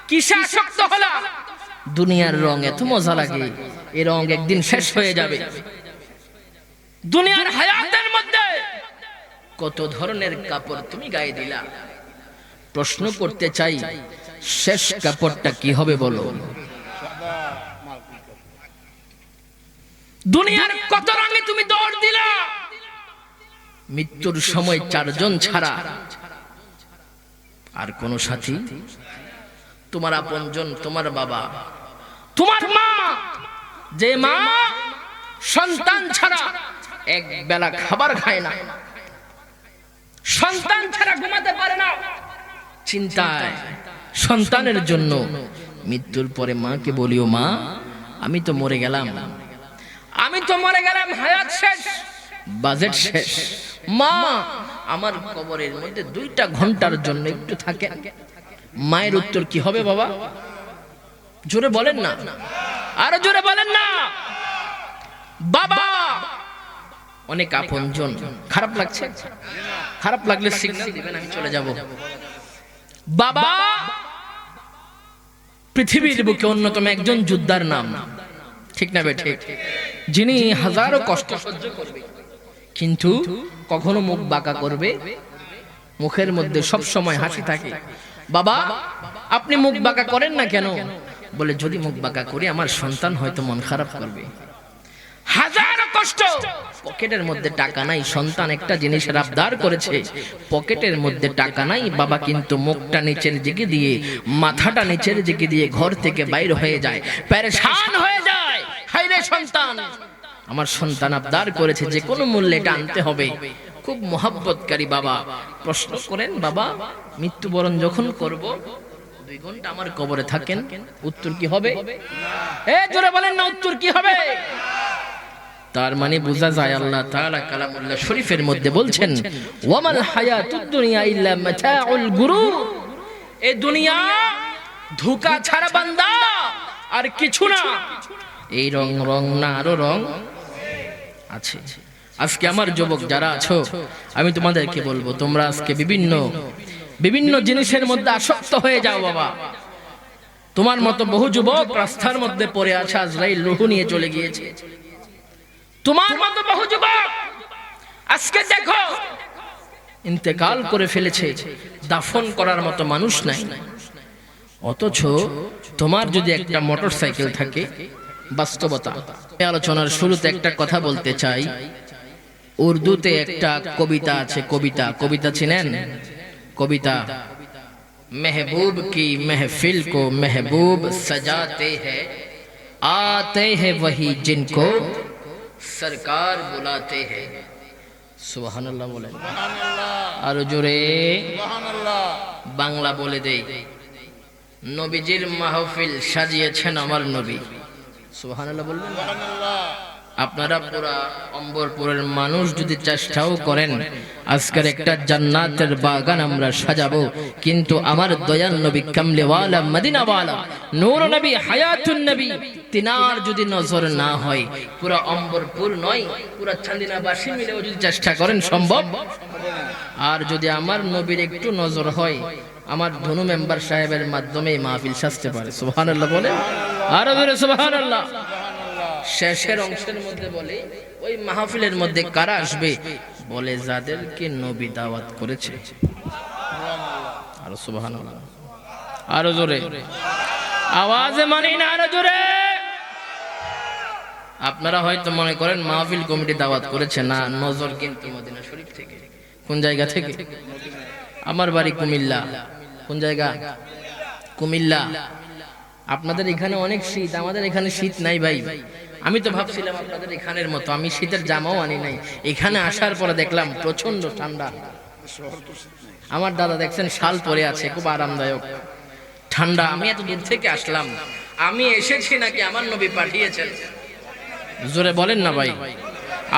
কিসে আসক্ত হলাম? দুনিয়ার রং এত মজা লাগে, এই রং একদিন শেষ হয়ে যাবে। দুনিয়ার হায়াতের মধ্যে কত ধরনের কাপড় তুমি গায়ে দিলা। প্রশ্ন করতে চাই, শেষ কাপড়টা কি হবে বলো? দুনিয়ার কত রঙে তুমি দৌড় দিলা। মৃত্যুর সময় চারজন ছাড়া আর কোন সাথী? তোমার আপনজন, তোমার বাবা, তোমার মা, যে মা সন্তান ছাড়া এক বেলা খাবার খায় না, সন্তান ছাড়া ঘুমাতে পারে না, চিন্তায় সন্তানের জন্য মৃত্যুর পরে মাকে বলিও, মা আমি তো মরে গেলাম, আমি তো মরে গেলাম, হায়াত শেষ, বাজেট শেষ, মা আমার কবরের মধ্যে 2টা ঘন্টার জন্য একটু থাকে। মায়ের উত্তর কি হবে বাবা? জোরে বলেন না, আরো জোরে বলেন না। বাবা অনেক আপনজন, খারাপ লাগছে? খারাপ লাগলে সিগন্যাল দিবেন, আমি চলে যাব। বাবা পৃথিবীর বুকে অন্যতম একজন যোদ্ধার নাম, ঠিক না বেঠে? যিনি হাজারো কষ্ট সহ্য করবে, কিন্তু কখনো মুখ বাঁকা করবে, মুখের মধ্যে সব সময় হাসি থাকে। বাবা আপনি মুখ বাঁকা করেন না কেন? বলে যদি মুখ বাঁকা করি আমার সন্তান হয়তো মন খারাপ করবে। হাজারো কষ্ট, পকেটের মধ্যে টাকা নাই, সন্তান একটা জিনিসের আবদার করেছে, পকেটের মধ্যে টাকা নাই, বাবা কিন্তু মুখটা নিচের দিকে দিয়ে, মাথাটা নিচের দিকে দিয়ে ঘর থেকে বাইর হয়ে যায়, পেরেশান হয়ে যায়। হায়রে সন্তান, আমার সন্তান আবদার করেছে যে কোনো মূল্যে এটা আনতে হবে। খুব মহব্বতকারী বাবা প্রশ্ন করেন, বাবা মৃত্যুবরণ যখন করব 2 ঘন্টা আমার কবরে থাকেন, উত্তর কি হবে? জোরে বলেন না, উত্তর কি হবে? তার মানে বোঝা যায় আল্লাহ তাআলা কালামুল্লাহ শরীফের মধ্যে বলছেন, ওয়ামাল হায়াতুদ দুনিয়া ইল্লা মাতাউল গুরুর, এই দুনিয়া ধোঁকা ছাড়া বান্দা আর কিছু না। এই রং না আরো রং আছে। আজকে আমার যুবক যারা আছো, আমি তোমাদেরকে বলবো, তোমরা আজকে বিভিন্ন জিনিসের মধ্যে আসক্ত হয়ে যাও বাবা। তোমার মতো বহু যুবক রাস্তার মধ্যে পড়ে আছে, আজরাইল রূহ নিয়ে চলে গিয়েছে। তোমার মতো বহু যুবক আজকে দেখো ইন্তেকাল করে ফেলেছে, দাফন করার মতো মানুষ নাই। অথচ তোমার যদি একটা মোটরসাইকেল থাকে, বাস্তবতা। আলোচনার শুরুতে একটা কথা বলতে চাই, উর্দুতে একটা কবিতা আছে, কবিতা চিনেন? কবিতা, महबूब की महफिल को महबूब सजाते हैं, आते हैं वही जिनको सरकार बुलाते हैं। সুবহানাল্লাহ বলেন, আরো জোরে সুবহানাল্লাহ। বাংলা বলে দেই, নবীজির মাহফিল সাজিয়েছেন আমার নবী। সুবহানাল্লাহ বলবেন। আপনারা পুরা অম্বরপুরের মানুষ যদি চেষ্টাও করেন, আজকের একটা জান্নাতের বাগান আমরা সাজাবো, কিন্তু আমার দয়াল নবী কামলেওয়ালা মদিনাওয়ালা নূর নবী হায়াতুন নবী তিনার যদি নজর না হয়, পুরা অম্বরপুর নয় পুরা চান্দিনাবাসী মিলেও যদি চেষ্টা করেন সম্ভব। আর যদি আমার নবীর একটু নজর হয়, আমার ধনু মেম্বার সাহেবের মাধ্যমে মাহফিল সাজতে পারে। সুবহানাল্লাহ বলে, আরো জোরে সুবহানাল্লাহ। শেষের অংশের মধ্যে বলে, ওই মাহফিলের মধ্যে কারা আসবে? বলে যাদেরকে নবী দাওয়াত করেছে। আরো সুবহানাল্লাহ, আরো জোরে আওয়াজে মানি না, আরো জোরে। আপনারা হয়তো মনে করেন মাহফিল কমিটি দাওয়াত করেছে, না, নজর কিন্তু মদিনা শরীফ থেকে। কোন জায়গা থেকে? আমার বাড়ি কুমিল্লা। কোন জায়গা? কুমিল্লা। আপনাদের এখানে অনেক শীত, আমাদের এখানে শীত নাই ভাই। আমি তো ভাবছিলাম আপনাদের এখানের মতো, আমি শীতের জামাও আনি নাই। এখানে আসার পরে দেখলাম প্রচন্ড ঠান্ডা। আমার দাদা দেখছেন শাল পরে আছে, খুব আরামদায়ক ঠান্ডা। আমি এত দূর থেকে আসলাম, আমি এসেছি নাকি আমার নবী পাঠিয়েছেন? জোরে বলেন না ভাই,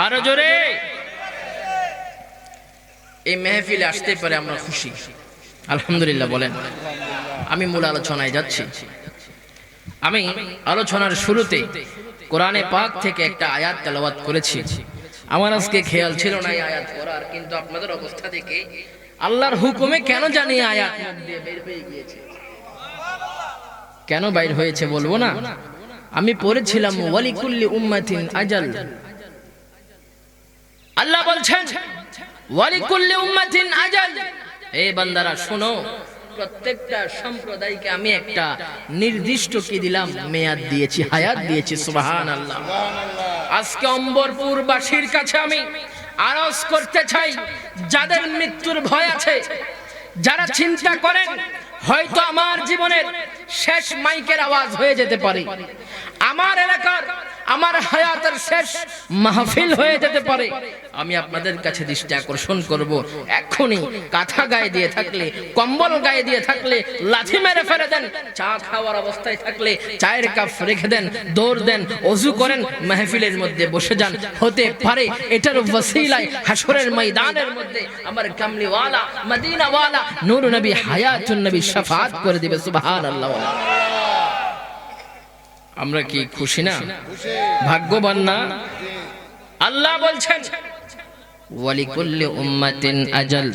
আরো জোরে। এই মেহফিলে আসতে পারে আমরা খুশি, আলহামদুলিল্লাহ বলেন। আমি মূল আলোচনায় যাচ্ছি। আমি আলোচনার শুরুতে কোরআনে পাক থেকে একটা আয়াত তেলাওয়াত করেছি। আমার আজকে খেয়াল ছিল না এই আয়াত পড়ার, কিন্তু আপনাদের অবস্থা দেখে আল্লাহর হুকুমে কেন জানি আয়াত মুখ দিয়ে বের হয়ে গিয়েছে। কেন বাইর হয়েছে বলবো না? আমি পড়েছিলাম ওয়ালিকুল্লি উম্মাতিন আজাল। আল্লাহ বলছেন ওয়ালিকুল্লি উম্মাতিন আজাল। এই বান্দারা শোনো, প্রত্যেকটা সম্প্রদায়কে আমি একটা নির্দিষ্ট কি দিলাম, মেয়াদ দিয়েছি, হায়াত দিয়েছি। সুবহানাল্লাহ। আজকে অম্বরপুরবাসীর কাছে আমি আরজ করতে চাই, যাদের মৃত্যুর ভয় আছে, যারা চিন্তা করেন হয়তো আমার জীবনের শেষ মাইকের আওয়াজ হয়ে যেতে পারে, আমার এলাকার আমার হায়াতের শেষ মাহফিল হয়ে যেতে পারে, আমি আপনাদের কাছে দৃষ্টি আকর্ষণ করব, এখনই কাঁথা গায়ে দিয়ে থাকলে, কম্বল গায়ে দিয়ে থাকলে লাথি মেরে ফেলে দেন, চা খাওয়ার অবস্থায় থাকলে চায়ের কাপ রেখে দেন, দৌড় দেন, ওযু করেন, মাহফিলের মধ্যে বসে যান। হতে পারে এটার ওসিলায় হাসরের ময়দানের মধ্যে আমার কামলিওয়ালা মদিনাওয়ালা নূর নবী হায়াতুন নবী শাফাআত করে দিবে। সুবহানাল্লাহ। আমরা কি খুশি না? ভাগ্যবান না? আল্লাহ বলছেন ওয়ালিকুল্লি উম্মাতিন আজাল।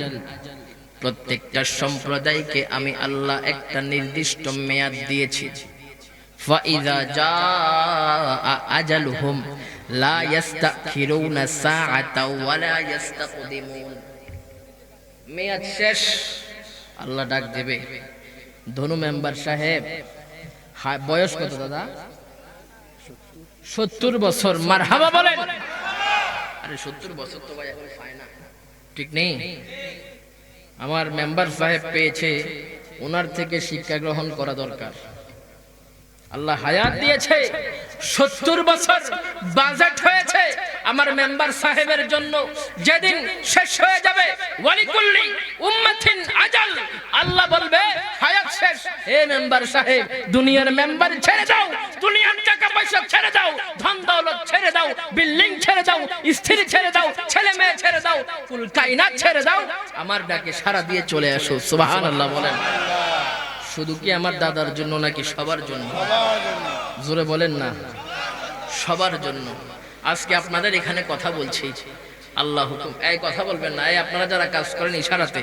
প্রত্যেকটা সম্প্রদায়কে আমি আল্লাহ একটা নির্দিষ্ট মেয়াদ দিয়েছি। ফাইযা জাআ আজালুহুম লা ইস্তাখিরুনা সাআতা ওয়া লা ইস্তাকদিমুন। মেয়াদ শেষ, আল্লাহ ডাক দেবে, ধনু মেম্বার সাহেব, বয়স কত দাদা? 70 বছর। মারহাবা বলেন। আরে 70 বছর তো ভাই এখন পায় না, ঠিক নেই? আমার মেম্বার সাহেব পেয়েছে, ওনার থেকে শিক্ষা গ্রহণ করা দরকার। আল্লাহ হায়াত দিয়েছে, 70 বছর বাজেট হয়েছে আমার মেম্বার সাহেবের জন্য। যেদিন শেষ হয়ে যাবে ওয়ালিকুল্লি উম্মাতিন আজাল, আল্লাহ বলবে হায়াত শেষ। হে মেম্বার সাহেব, দুনিয়ার মেম্বার ছেড়ে দাও, দুনিয়ার টাকা পয়সা ছেড়ে দাও, ধন দৌলত ছেড়ে দাও, বিল্ডিং ছেড়ে দাও, স্ত্রী ছেড়ে দাও, ছেলে মেয়ে ছেড়ে দাও, কুল কায়নাত ছেড়ে দাও, আমার ডাকে সাড়া দিয়ে চলে আসো। সুবহানাল্লাহ বলেন। শুধু কি আমার দাদার জন্য নাকি সবার জন্য? জোরে বলেন না। সবার জন্য। আজকে আপনাদের এখানে কথা বলছি, আল্লাহ হুকুম, এই কথা বলবেন না, এই আপনারা যারা কাজ করেন ইশারাতে,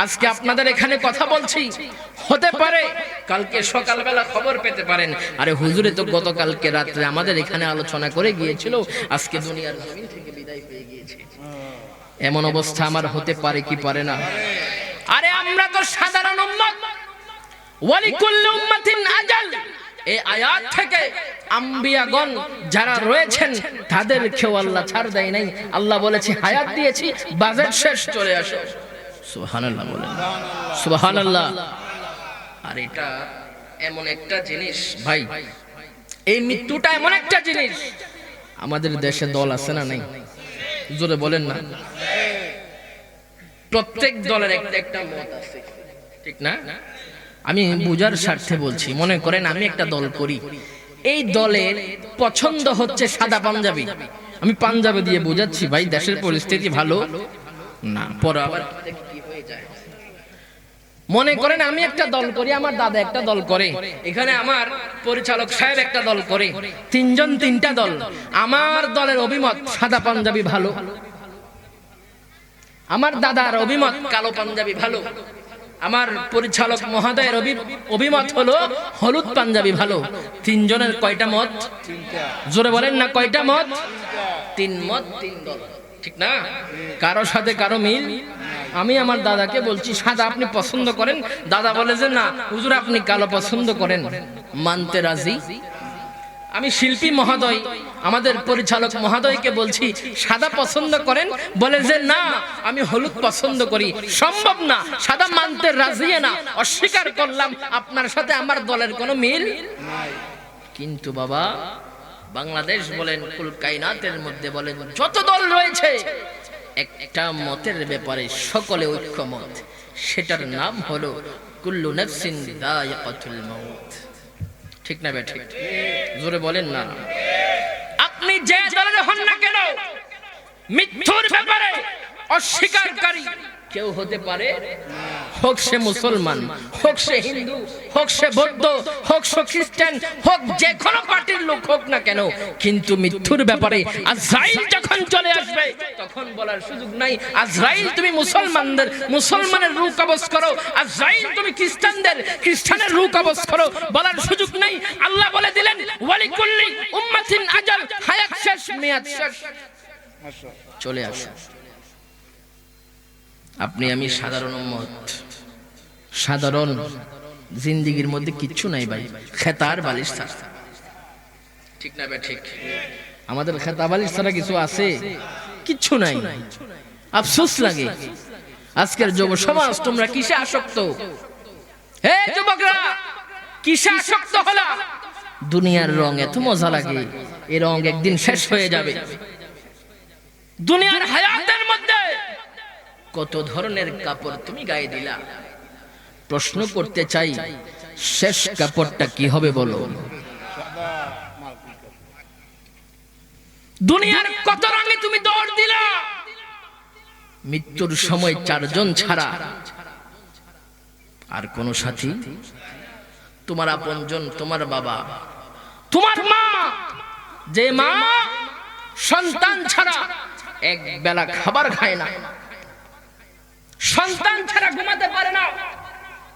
আজকে আপনাদের এখানে কথা বলছি, হতে পারে কালকে সকালবেলা খবর পেতে পারেন, আরে হুজুরে তো গতকালকে রাত্রে আমাদের এখানে আলোচনা করে গিয়েছিল, আজকে দুনিয়ার জমিন থেকে বিদায় পেয়ে গিয়েছে। এমন অবস্থা আমার হতে পারে কি পারে না? আরে আমরা তো সাধারণ উম্মত। ওয়ালিকুল্লি উম্মাতিন আজাল, এই আয়াত থেকে আম্বিয়াগণ যারা রয়েছেন তাদেরকেও আল্লাহ ছাড় দেয় নাই। আল্লাহ বলেছে হায়াত দিয়েছি, বাজেট শেষ, চলে আসো। সুবহানাল্লাহ বলেন। সুবহানাল্লাহ। আর এটা এমন একটা জিনিস ভাই, এই মৃত্যুটা এমন একটা জিনিস, আমাদের দেশে দল আছে না নাই? জোরে বলেন না। প্রত্যেক দলের একটা মত আছে, ঠিক না? আমি বুঝার স্বার্থে বলছি, মনে করেন আমি একটা দল করি, এই দলের পছন্দ হচ্ছে সাদা পাঞ্জাবি। আমি পাঞ্জাবি দিয়ে বোঝাচ্ছি ভাই দেশের পরিস্থিতি ভালো না, পরে আবার কি হয়ে যায়। মনে করেন আমি একটা দল করি, আমার দাদা একটা দল করে, এখানে আমার পরিচালক সাহেব একটা দল করে, তিনজন তিনটা দল। আমার দলের অভিমত সাদা পাঞ্জাবি ভালো, আমার দাদার অভিমত কালো পাঞ্জাবি ভালো, আমার পরিচালক মহোদয়ের অভিমত হলো হলুদ পাঞ্জাবি ভালো। তিনজনের কয়টা মত? জোরে বলেন না, কয়টা মত? তিন মত, তিন দল, ঠিক না? কারো সাথে কারো মিল। আমি আমার দাদাকে বলছি সাদা আপনি পছন্দ করেন, দাদা বলে যে না হুজুর আপনি কালো পছন্দ করেন, মানতে রাজি। আমি শিল্পী মহোদয় আমাদের পরিচালক মহোদয়কে বলছি সাদা পছন্দ করেন, বলে যে না আমি হলুদ পছন্দ করি। সম্ভব না, সাদা মানতে রাজি না, অস্বীকার করলাম, আপনার সাথে আমার দলের কোনো মিল নাই। কিন্তু বাবা বাংলাদেশ বলেন, কুল কায়নাতের মধ্যে বলেন, যত দল রয়েছে একটা মতের ব্যাপারে সকলে ঐক্যমত, সেটার নাম হলো কুল্লু নাফসিন যায়িকাতুল মাউত। ঠিক না ঠিক? জোরে বলেন না। আপনি যে দলের হন না কেন, মৃত্যুর ব্যাপারে অস্বীকারী কেউ হতে পারে, হোক সে মুসলমান, হোক সে হিন্দু, হোক সে বৌদ্ধ, হোক সে খ্রিস্টান, হোক যে কোনো পার্টির লোক হোক না কেন, কিন্তু মৃত্যুর ব্যাপারে আজরাইল যখন চলে আসবে তখন বলার সুযোগ নাই আজরাইল তুমি মুসলমানের রূহ কবজ করো, আজরাইল তুমি খ্রিস্টানের রূহ কবজ করো, বলার সুযোগ নাই। আল্লাহ বলে দিলেন ওয়ালিকুল্লি উম্মাতিন আজাল, হায়াত শেষ, মেয়াদ শেষ, চলে আসো। আপনি আমি সাধারণ উম্মত, সাধারণ জিন্দেগির মধ্যে কিচ্ছু নাই ভাই, খেতার বালিশ ছাড়া, ঠিক না ভাই? ঠিক। আমাদের খেতা বালিশ ছাড়া কিছু আছে? কিচ্ছু নাই। আফসোস লাগে আজকের যুব সমাজ, তোমরা কিসে আসক্ত? হে যুবকরা, কিসে আসক্ত হলা? দুনিয়ার রং এত মজা লাগে, এই রং একদিন শেষ হয়ে যাবে। দুনিয়ার হায়াতের মধ্যে কত ধরনের কাপড় তুমি গায়ে দিলা। প্রশ্ন করতে চাই, শেষ কাপড়টা কি হবে বলো? দুনিয়ার কত রঙে তুমি দৌড় দিলা। মৃত্যুর সময় চারজন ছাড়া আর কোন সাথী, তোমার আপনজন, তোমার বাবা, তোমার মা, যে মা সন্তান ছাড়া এক বেলা খাবার খায় না, সন্তান ছাড়া ঘুমাতে পারে না,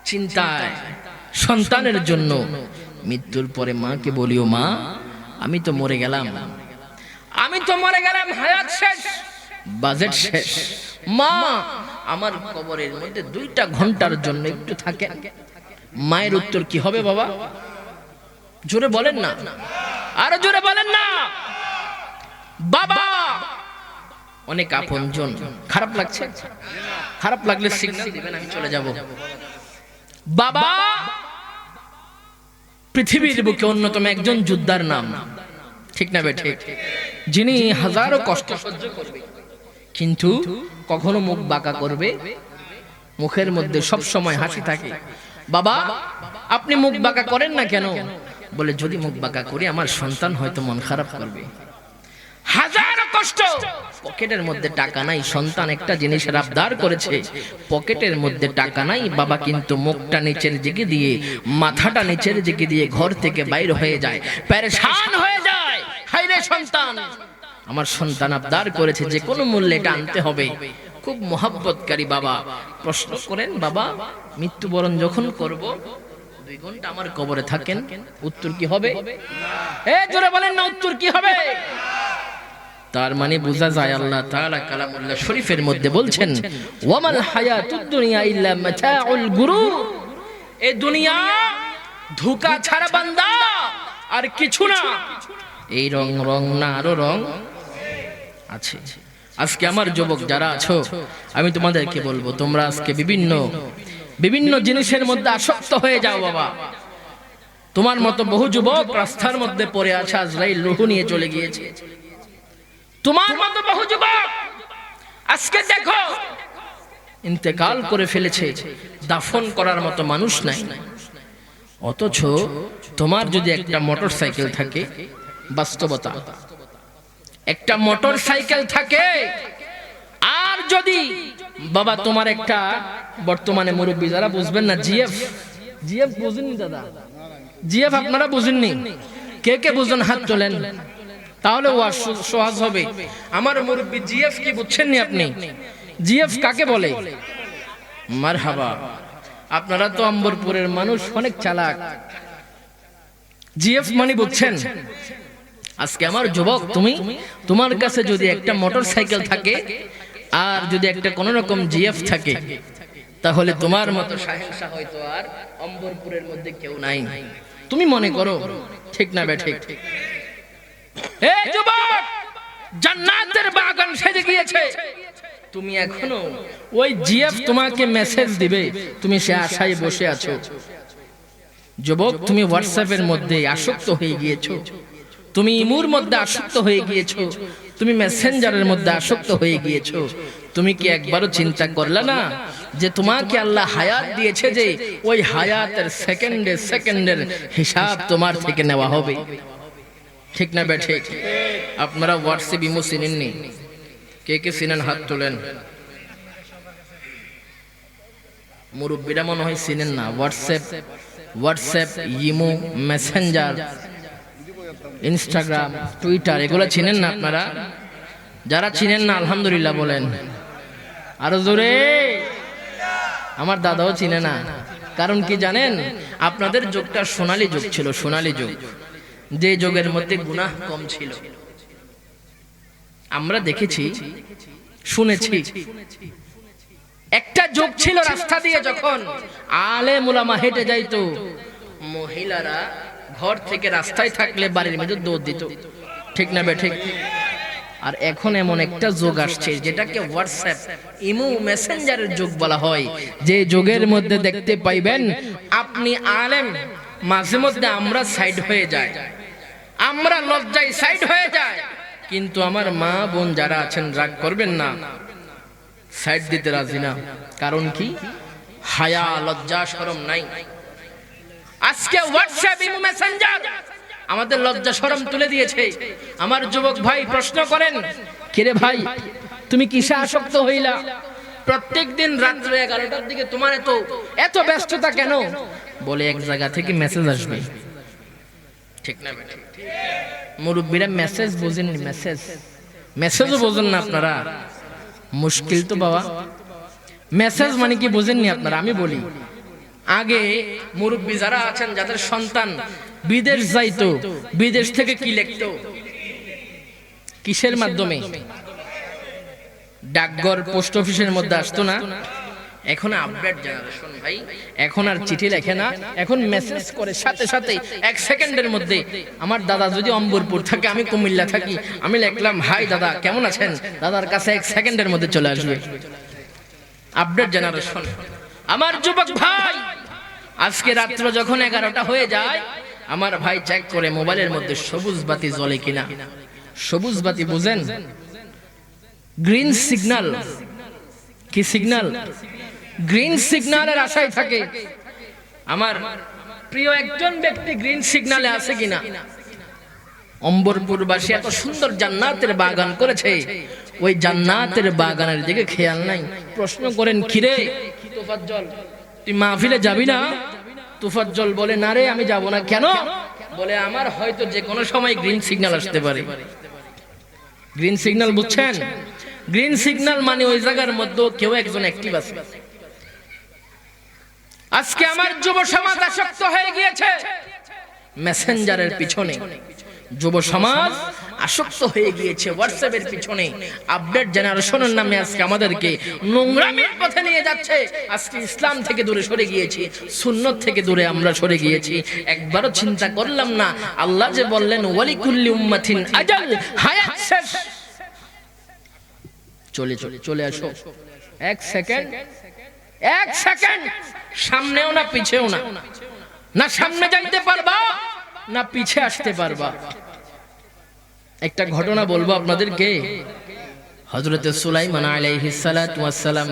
চিন্তায় সন্তানের জন্য। মৃত্যুর পরে মাকে বলিও, মা আমি তো মরে গেলাম, হায়াত শেষ, বাজেট শেষ, মা আমার কবরের মধ্যে 2টা ঘন্টার জন্য একটু থাকে। মায়ের উত্তর কি হবে বাবা? জোরে বলেন না, আরো জোরে বলেন না। বাবা অনেক আপনজন, খারাপ লাগছে, খারাপ লাগলে সিগন্যাল দিবেন, আমি চলে যাব। বাবা পৃথিবীর বুকে অন্যতম একজন যোদ্ধার নাম, ঠিক না বে ঠিক? যিনি হাজারো কষ্ট সহ্য করবে, কিন্তু কখনো মুখ বাঁকা করবে, মুখের মধ্যে সব সময় হাসি থাকে। বাবা আপনি মুখ বাঁকা করেন না কেন? বলে যদি মুখ বাঁকা করি আমার সন্তান হয়তো মন খারাপ করবে। হাজারো কষ্ট, পকেটের মধ্যে টাকা নাই, সন্তান একটা জিনিসের আবদার করেছে, পকেটের মধ্যে টাকা নাই, বাবা কিন্তু মুখটা নিচের দিকে দিয়ে, মাথাটা নিচের দিকে দিয়ে ঘর থেকে বাইরে হয়ে যায়, পেরেশান হয়ে যায়। হায়রে সন্তান, আমার সন্তান আবদার করেছে যে কোনো মূল্যে এটা আনতে হবে। খুব মহব্বতকারী বাবা প্রশ্ন করেন, বাবা মৃত্যুবরণ যখন করব 2 ঘন্টা আমার কবরে থাকেন, উত্তর কি হবে? জোরে বলেন না, উত্তর কি হবে? তার মানে বোঝা যায় আল্লাহ তাআলা কালামুল্লাহ শরীফের মধ্যে বলছেন, ওয়ামাল হায়াতুদ দুনিয়া ইল্লা মাতাউল গুরুর, এই দুনিয়া ধোঁকা ছাড়া বান্দা আর কিছু না। এই রং না আরো রং আছে। আজকে আমার যুবক যারা আছো, আমি তোমাদেরকে বলবো, তোমরা আজকে বিভিন্ন জিনিসের মধ্যে আসক্ত হয়ে যাও বাবা। তোমার মতো বহু যুবক রাস্তার মধ্যে পড়ে আছে, আজরাইল রূহ নিয়ে চলে গিয়েছে। তোমার মতো বহু যুবক আজকে দেখো ইন্তেকাল করে ফেলেছে, দাফন করার মতো মানুষ নাই। অথচ তোমার যদি একটা মোটরসাইকেল থাকে, বাস্তবতা একটা মোটরসাইকেল থাকে, আর যদি বাবা তোমার একটা, বর্তমানে মুরব্বী যারা বুঝবেন না, জিএফ বুঝেননি দাদা? জিএফ আপনারা বুঝেননি? কে কে বুঝেন হাত তোলেন, তাহলে ওয়াজ সহজ হবে। আমার মুরব্বী জিএফ কি বুঝছেননি আপনি? জিএফ কাকে বলে? মারহাবা, আপনারা তো আম্বরপুরের মানুষ, অনেক চালাক। জিএফ মানে বুঝছেন? আজকে আমার যুবক, তোমার কাছে যদি একটা মোটরসাইকেল থাকে আর যদি একটা কোন রকম জিএফ থাকে, তাহলে তোমার মতো শাহেনশাহ হয়তো আর আম্বরপুরের মধ্যে কেউ নাই। তুমি মনে করো, ঠিক না বে ঠিক? এই যুবক, জান্নাতের বাগান সেজে গিয়েছে, তুমি এখনো ওই জিএফ তোমাকে মেসেজ দিবে, তুমি সে আশায় বসে আছো। যুবক, তুমি হোয়াটসঅ্যাপের মধ্যে আসক্ত হয়ে গিয়েছো, তুমি ইমুর মধ্যে আসক্ত হয়ে গিয়েছো, তুমি মেসেঞ্জারের মধ্যে আসক্ত হয়ে গিয়েছো। তুমি কি একবারও চিন্তা করলে না যে তোমাকে আল্লাহ হায়াত দিয়েছে, যে ওই হায়াতের সেকেন্ডের হিসাব তোমার থেকে নেওয়া হবে, ঠিক না বে ঠিক? আপনারা হোয়াটসঅ্যাপ ইমো চিনেননি? কে কে চিনেন হাত তোলেন। মুরব্বীরা মনে হয় চিনেন না। WhatsApp, imo, Messenger, Instagram, Twitter, এগুলো চিনেন না আপনারা? যারা চিনেন না আলহামদুলিল্লাহ বলেন আরো জোরে। আমার দাদাও চিনে না। কারণ কি জানেন? আপনাদের যুগটা সোনালী যুগ ছিল, সোনালী যুগ, যে যুগের মধ্যে গুনাহ কম ছিল। আমরা দেখেছি, শুনেছি, একটা যুগ ছিল রাস্তা দিয়ে যখন আলেম উলামা হেঁটে যাইতো, মহিলারা ঘর থেকে রাস্তায় থাকলে বাড়ির মধ্যে দৌড় দিত, ঠিক না বে ঠিক? আর এখন এমন একটা যুগ আসছে যেটাকে হোয়াটসঅ্যাপ, ইমো, মেসেঞ্জারের যুগ বলা হয়, যে যুগের মধ্যে দেখতে পাইবেন আপনি আলেম, মাঝে মধ্যে আমরা সাইড হয়ে যাই, আমরা লজ্জায় সাইড হয়ে যায়, কিন্তু আমার মা বোন যারা আছেন রাগ করবেন না, সাইড দিতে রাজি না। কারণ কি? হায়া, লজ্জা, শরম নাই। আজকে হোয়াটসঅ্যাপ, ইমো, মেসেঞ্জার আমাদের লজ্জা শরম তুলে দিয়েছে। আমার যুবক ভাই প্রশ্ন করেন, কিরে ভাই তুমি কিসে আসক্ত হইলা? প্রত্যেকদিন রাত্রে 11টার দিকে তোমার এত ব্যস্ততা কেন? বলে এক জায়গা থেকে মেসেজ আসবে, ঠিক না? মুরব্বীরা মেসেজ বোঝেন, মেসেজও বোঝেন না আপনারা? মুশকিল তো বাবা। মেসেজ মানে কি বোঝেননি আপনারা? আমি বলি, আগে মুরব্বী যারা আছেন, যাদের সন্তান বিদেশ যাইতো, বিদেশ থেকে কি লিখতো? কিসের মাধ্যমে? ডাকঘর, পোস্ট অফিসের মধ্যে আসতো না? এখন আপডেট জেনারেশন ভাই, এখন আর চিঠি লেখে না, এখন মেসেজ করে সাথে সাথে 1 সেকেন্ডের মধ্যে। আমার দাদা যদি অম্বরপুর থাকে, আমি কুমিল্লা থাকি, আমি লিখলাম হাই দাদা কেমন আছেন, দাদার কাছে 1 সেকেন্ডের মধ্যে চলে আসবে। Update generation. আমার যুবক ভাই, আজকে রাত্র যখন 11টা হয়ে যায়, আমার ভাই চেক করে মোবাইলের মধ্যে সবুজ বাতি জ্বলে কিনা। সবুজ বাতি বুঝেন? Green signal. কি সিগন্যাল? গ্রিন সিগন্যালের আশায় থাকে। আমার প্রিয় একজন ব্যক্তি গ্রিন সিগন্যালে আছে কিনা। অম্বরপুরবাসী এত সুন্দর জান্নাতের বাগান করেছে, ওই জান্নাতের বাগানের দিকে খেয়াল নাই। প্রশ্ন করেন, কিরে তোফাজ্জল তুই মাহফিলে যাবি না? তোফাজ্জল বলে না রে আমি যাব না। কেন? বলে আমার হয়তো যে কোনো সময় গ্রিন সিগন্যাল আসতে পারে। গ্রিন সিগন্যাল বুঝছেন? গ্রিন সিগন্যাল মানে ওই জায়গার মধ্যে কেউ একজন অ্যাক্টিভ আছে। আজকে আমার যুব সমাজ আসক্ত হয়ে গিয়েছে মেসেঞ্জারের পিছনে। যুব সমাজ আসক্ত হয়ে গিয়েছে হোয়াটসঅ্যাপের পিছনে। আপডেট জেনারেশনের নামে আজকে আমাদেরকে নোংরামির পথে নিয়ে যাচ্ছে। আজকে ইসলাম থেকে দূরে সরে গিয়েছি, সুন্নত থেকে দূরে আমরা সরে গিয়েছি। একবারও চিন্তা করলাম না আল্লাহ যে বললেন ওয়ালিকুল্লি উম্মাতিন আজাল, হায়াত শেষ। চলে আসো 1 সেকেন্ড, সামনেও না পিছেও না, না সামনে যাইতে পারবা না পিছে আসতে পারবা। একটা ঘটনা বলবো আপনাদেরকে। হযরত সুলাইমান আলাইহিস সালাতু ওয়াস সালাম,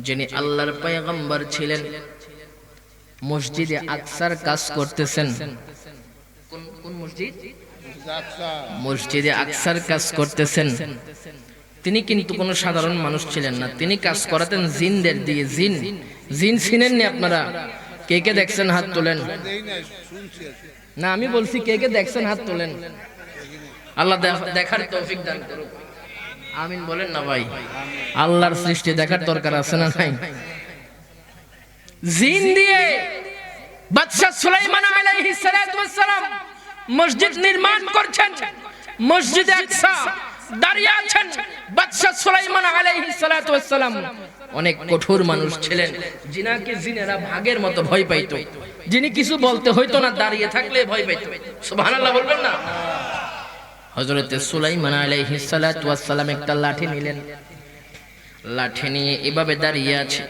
যিনি আল্লাহর পয়গম্বর ছিলেন, মসজিদে আকসার কাজ করতেছেন। কোন মসজিদ? মসজিদে আকসার কাজ করতেছেন। তিনি কিন্তু কোনো সাধারণ মানুষ ছিলেন না, তিনি কাজ করাতেন জিনদের দিয়ে। জিন চিনেননি আপনারা? কে কে দেখছেন হাত তোলেন। না আমি বলছি কে কে দেখছেন হাত তোলেন। আল্লাহ দেখার তৌফিক দান করুক, আমিন বলেন না ভাই। আল্লাহর সৃষ্টি দেখার দরকার আছে না নাই? জিন দিয়ে বাদশা সুলাইমান আলাইহিস সালাতু ওয়াস সালাম মসজিদ নির্মাণ করছেন। মসজিদে আকসা দাঁড়িয়ে আছেন বাদশা সুলাইমান আলাইহিস সালাতু ওয়াস সালাম। অনেক কঠোর মানুষ ছিলেন, জিনাকে জিনেরা ভাগের মতো ভয় পাইতো। যিনি কিছু বলতে হইতো না, দাঁড়িয়ে থাকলে ভয় পাইতো। সুবহানাল্লাহ বলবেন না? হযরত সুলাইমান আলাইহিস সালাতু ওয়াস সালাম একটা লাঠি নিলেন। লাঠি নিয়ে এভাবে দাঁড়িয়ে আছে।